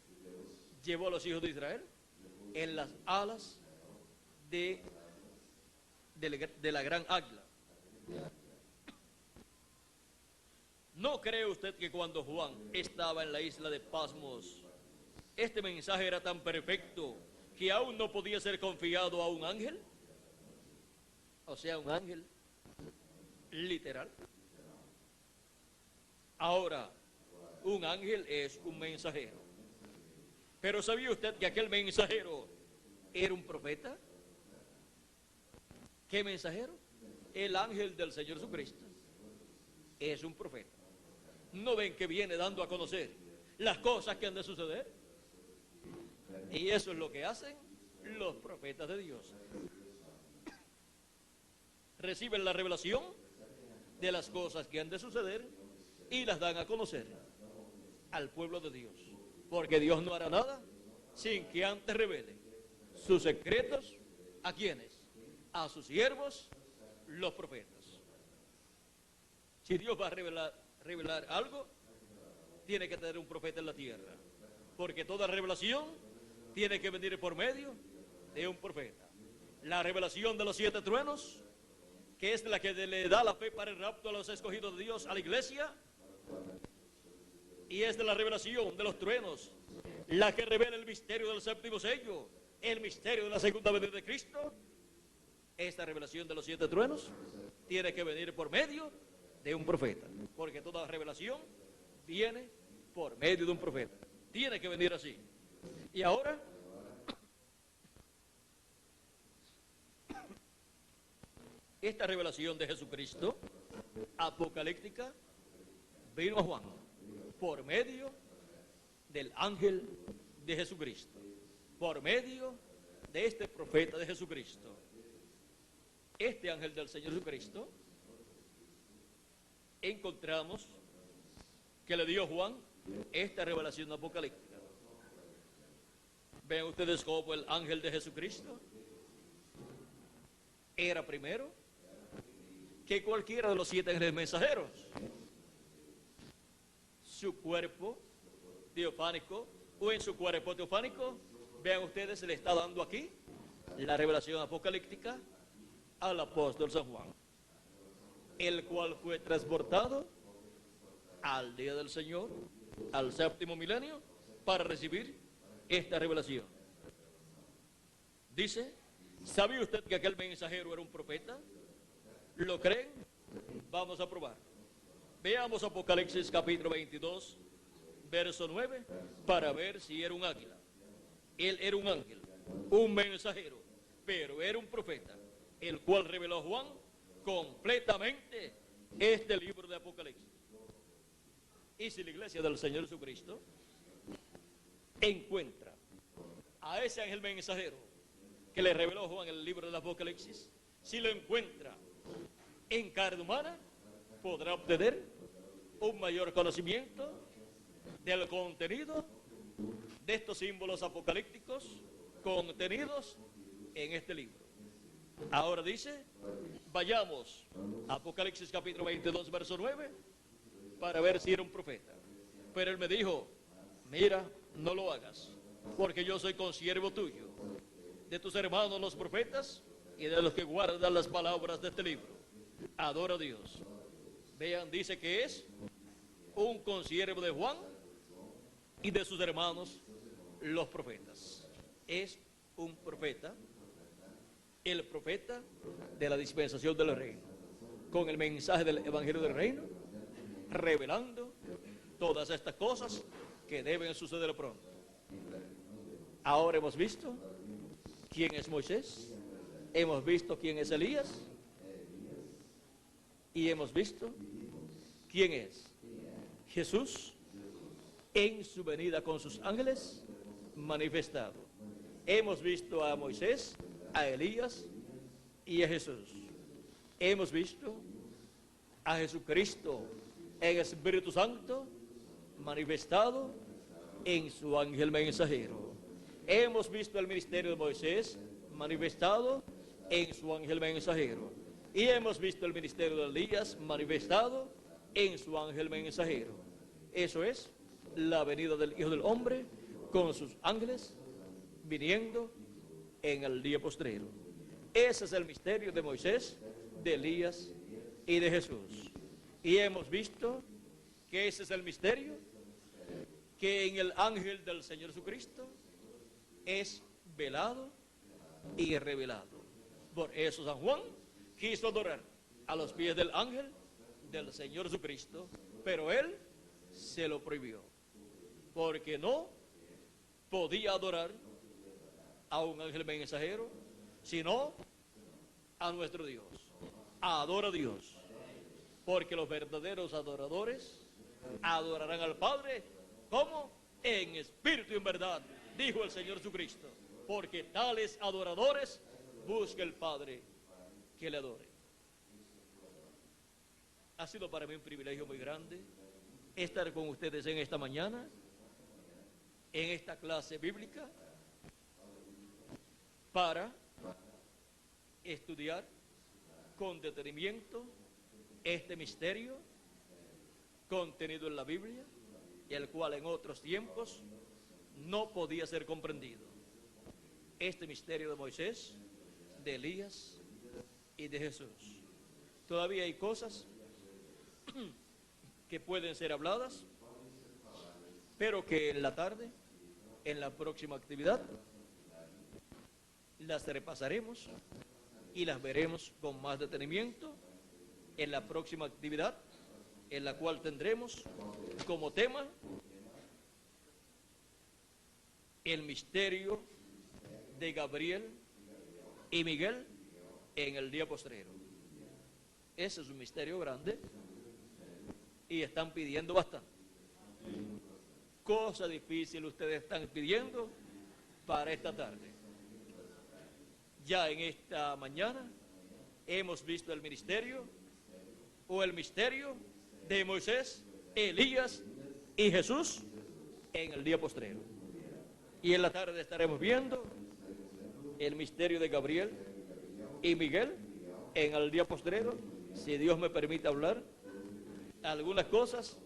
llevó a los hijos de Israel en las alas de la gran águila. ¿No cree usted que cuando Juan estaba en la isla de Pasmos, este mensaje era tan perfecto que aún no podía ser confiado a un ángel? O sea, un ángel literal. Ahora, un ángel es un mensajero. Pero ¿sabía usted que aquel mensajero era un profeta? ¿Qué mensajero? El ángel del Señor Jesucristo es un profeta. ¿No ven que viene dando a conocer las cosas que han de suceder? Y eso es lo que hacen los profetas de Dios. Reciben la revelación de las cosas que han de suceder y las dan a conocer al pueblo de Dios. Porque Dios no hará nada sin que antes revele sus secretos. ¿A quiénes? A sus siervos, los profetas. Si Dios va a revelar algo, tiene que tener un profeta en la tierra. Porque toda revelación tiene que venir por medio de un profeta. La revelación de los 7 truenos, que es la que le da la fe para el rapto a los escogidos de Dios, a la iglesia, y es de la revelación de los truenos la que revela el misterio del séptimo sello, el misterio de la segunda venida de Cristo. Esta revelación de los 7 truenos tiene que venir por medio de un profeta, porque toda revelación viene por medio de un profeta. Tiene que venir así. Y ahora, esta revelación de Jesucristo apocalíptica vino a Juan por medio del ángel de Jesucristo, por medio de este profeta de Jesucristo. Este ángel del Señor Jesucristo encontramos que le dio a Juan esta revelación apocalíptica. Vean ustedes cómo el ángel de Jesucristo era primero que cualquiera de los 7 ángeles mensajeros. Su cuerpo teofánico, o en su cuerpo teofánico, vean ustedes, se le está dando aquí la revelación apocalíptica al apóstol San Juan, el cual fue transportado al día del Señor, al séptimo milenio, para recibir esta revelación. Dice, ¿sabía usted que aquel mensajero era un profeta? ¿Lo creen? Vamos a probar. Veamos Apocalipsis capítulo 22, verso 9, para ver si era un águila. Él era un ángel, un mensajero, pero era un profeta, el cual reveló a Juan completamente este libro de Apocalipsis. Y si la iglesia del Señor Jesucristo encuentra a ese ángel mensajero que le reveló Juan el libro del Apocalipsis, si lo encuentra en carne humana, podrá obtener un mayor conocimiento del contenido de estos símbolos apocalípticos contenidos en este libro. Ahora dice, vayamos a Apocalipsis capítulo 22, verso 9, para ver si era un profeta. Pero él me dijo, mira, no lo hagas, porque yo soy consiervo tuyo, de tus hermanos los profetas y de los que guardan las palabras de este libro. Adora a Dios. Vean, dice que es un consiervo de Juan y de sus hermanos los profetas. Es un profeta, el profeta de la dispensación del reino, con el mensaje del evangelio del reino, revelando todas estas cosas que deben suceder pronto. Ahora hemos visto quién es Moisés, hemos visto quién es Elías y hemos visto quién es Jesús en su venida con sus ángeles manifestado. Hemos visto a Moisés, a Elías y a Jesús. Hemos visto a Jesucristo en Espíritu Santo manifestado en su ángel mensajero. Hemos visto el ministerio de Moisés manifestado en su ángel mensajero. Y hemos visto el ministerio de Elías manifestado en su ángel mensajero. Eso es la venida del Hijo del Hombre con sus ángeles viniendo en el día postrero. Ese es el misterio de Moisés, de Elías y de Jesús. Y hemos visto que ese es el misterio que en el ángel del Señor Jesucristo es velado y revelado. Por eso San Juan quiso adorar a los pies del ángel del Señor Jesucristo, pero él se lo prohibió, porque no podía adorar a un ángel mensajero, sino a nuestro Dios. Adora a Dios, porque los verdaderos adoradores adorarán al Padre, ¿cómo? En espíritu y en verdad, dijo el Señor Jesucristo, porque tales adoradores busca el Padre que le adore. Ha sido para mí un privilegio muy grande estar con ustedes en esta mañana, en esta clase bíblica, para estudiar con detenimiento este misterio contenido en la Biblia, y el cual en otros tiempos no podía ser comprendido. Este misterio de Moisés, de Elías y de Jesús. Todavía hay cosas que pueden ser habladas, pero que en la tarde, en la próxima actividad, las repasaremos y las veremos con más detenimiento en la próxima actividad, en la cual tendremos como tema el misterio de Gabriel y Miguel en el día postrero. Ese es un misterio grande y están pidiendo bastante. Cosa difícil ustedes están pidiendo para esta tarde. Ya en esta mañana hemos visto el ministerio o el misterio de Moisés, Elías y Jesús en el día postrero. Y en la tarde estaremos viendo el misterio de Gabriel y Miguel en el día postrero, si Dios me permite hablar, algunas cosas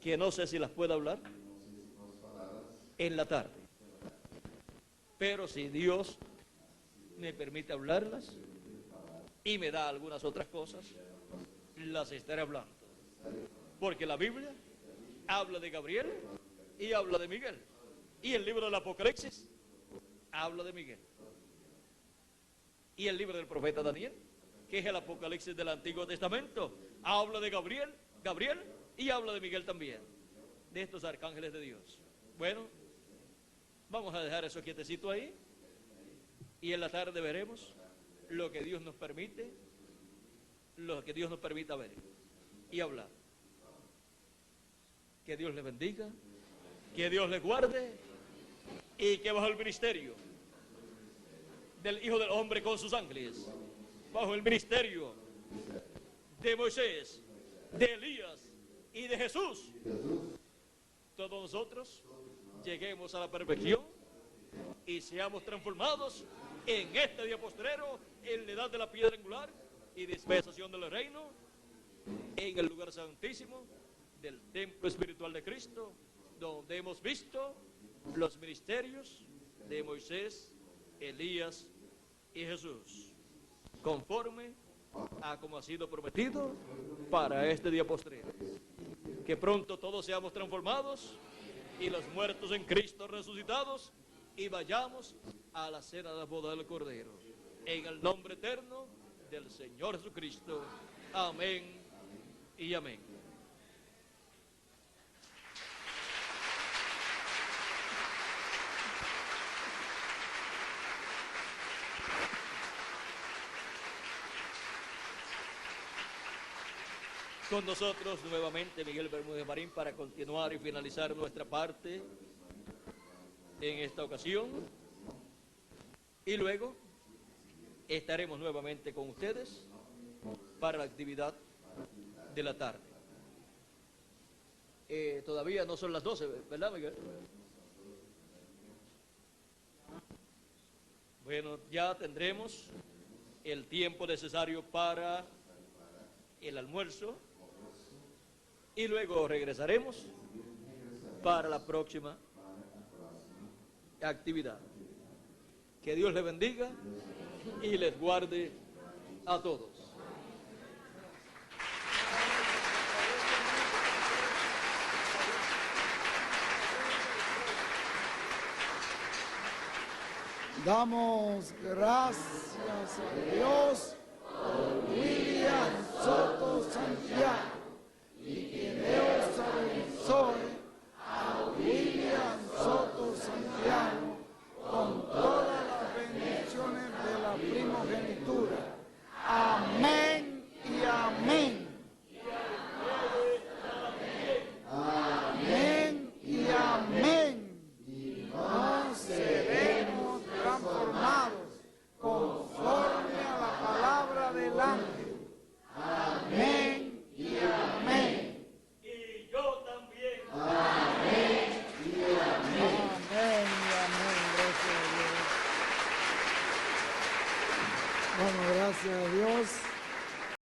que no sé si las puedo hablar en la tarde. Pero si Dios me permite hablarlas y me da algunas otras cosas, las estaré hablando. Porque la Biblia habla de Gabriel y habla de Miguel. Y el libro del Apocalipsis habla de Miguel. Y el libro del profeta Daniel, que es el Apocalipsis del Antiguo Testamento, habla de Gabriel y habla de Miguel también, de estos arcángeles de Dios. Bueno, vamos a dejar eso quietecito ahí y en la tarde veremos lo que Dios nos permite, lo que Dios nos permita ver y hablar. Que Dios les bendiga, que Dios les guarde y que bajo el ministerio del Hijo del Hombre con sus ángeles, bajo el ministerio de Moisés, de Elías y de Jesús, todos nosotros lleguemos a la perfección y seamos transformados en este día postrero, en la edad de la piedra angular y dispensación del reino, en el lugar santísimo del templo espiritual de Cristo, donde hemos visto los ministerios de Moisés, Elías y Jesús, conforme a como ha sido prometido para este día postrero. Que pronto todos seamos transformados y los muertos en Cristo resucitados y vayamos a la cena de la boda del Cordero. En el nombre eterno del Señor Jesucristo. Amén y amén. Con nosotros nuevamente Miguel Bermúdez Marín para continuar y finalizar nuestra parte en esta ocasión. Y luego estaremos nuevamente con ustedes para la actividad de la tarde. Todavía no son las 12, ¿verdad, Miguel? Bueno, ya tendremos el tiempo necesario para el almuerzo. Y luego regresaremos para la próxima actividad. Que Dios les bendiga y les guarde a todos. Damos gracias a Dios por William Soto Santiago.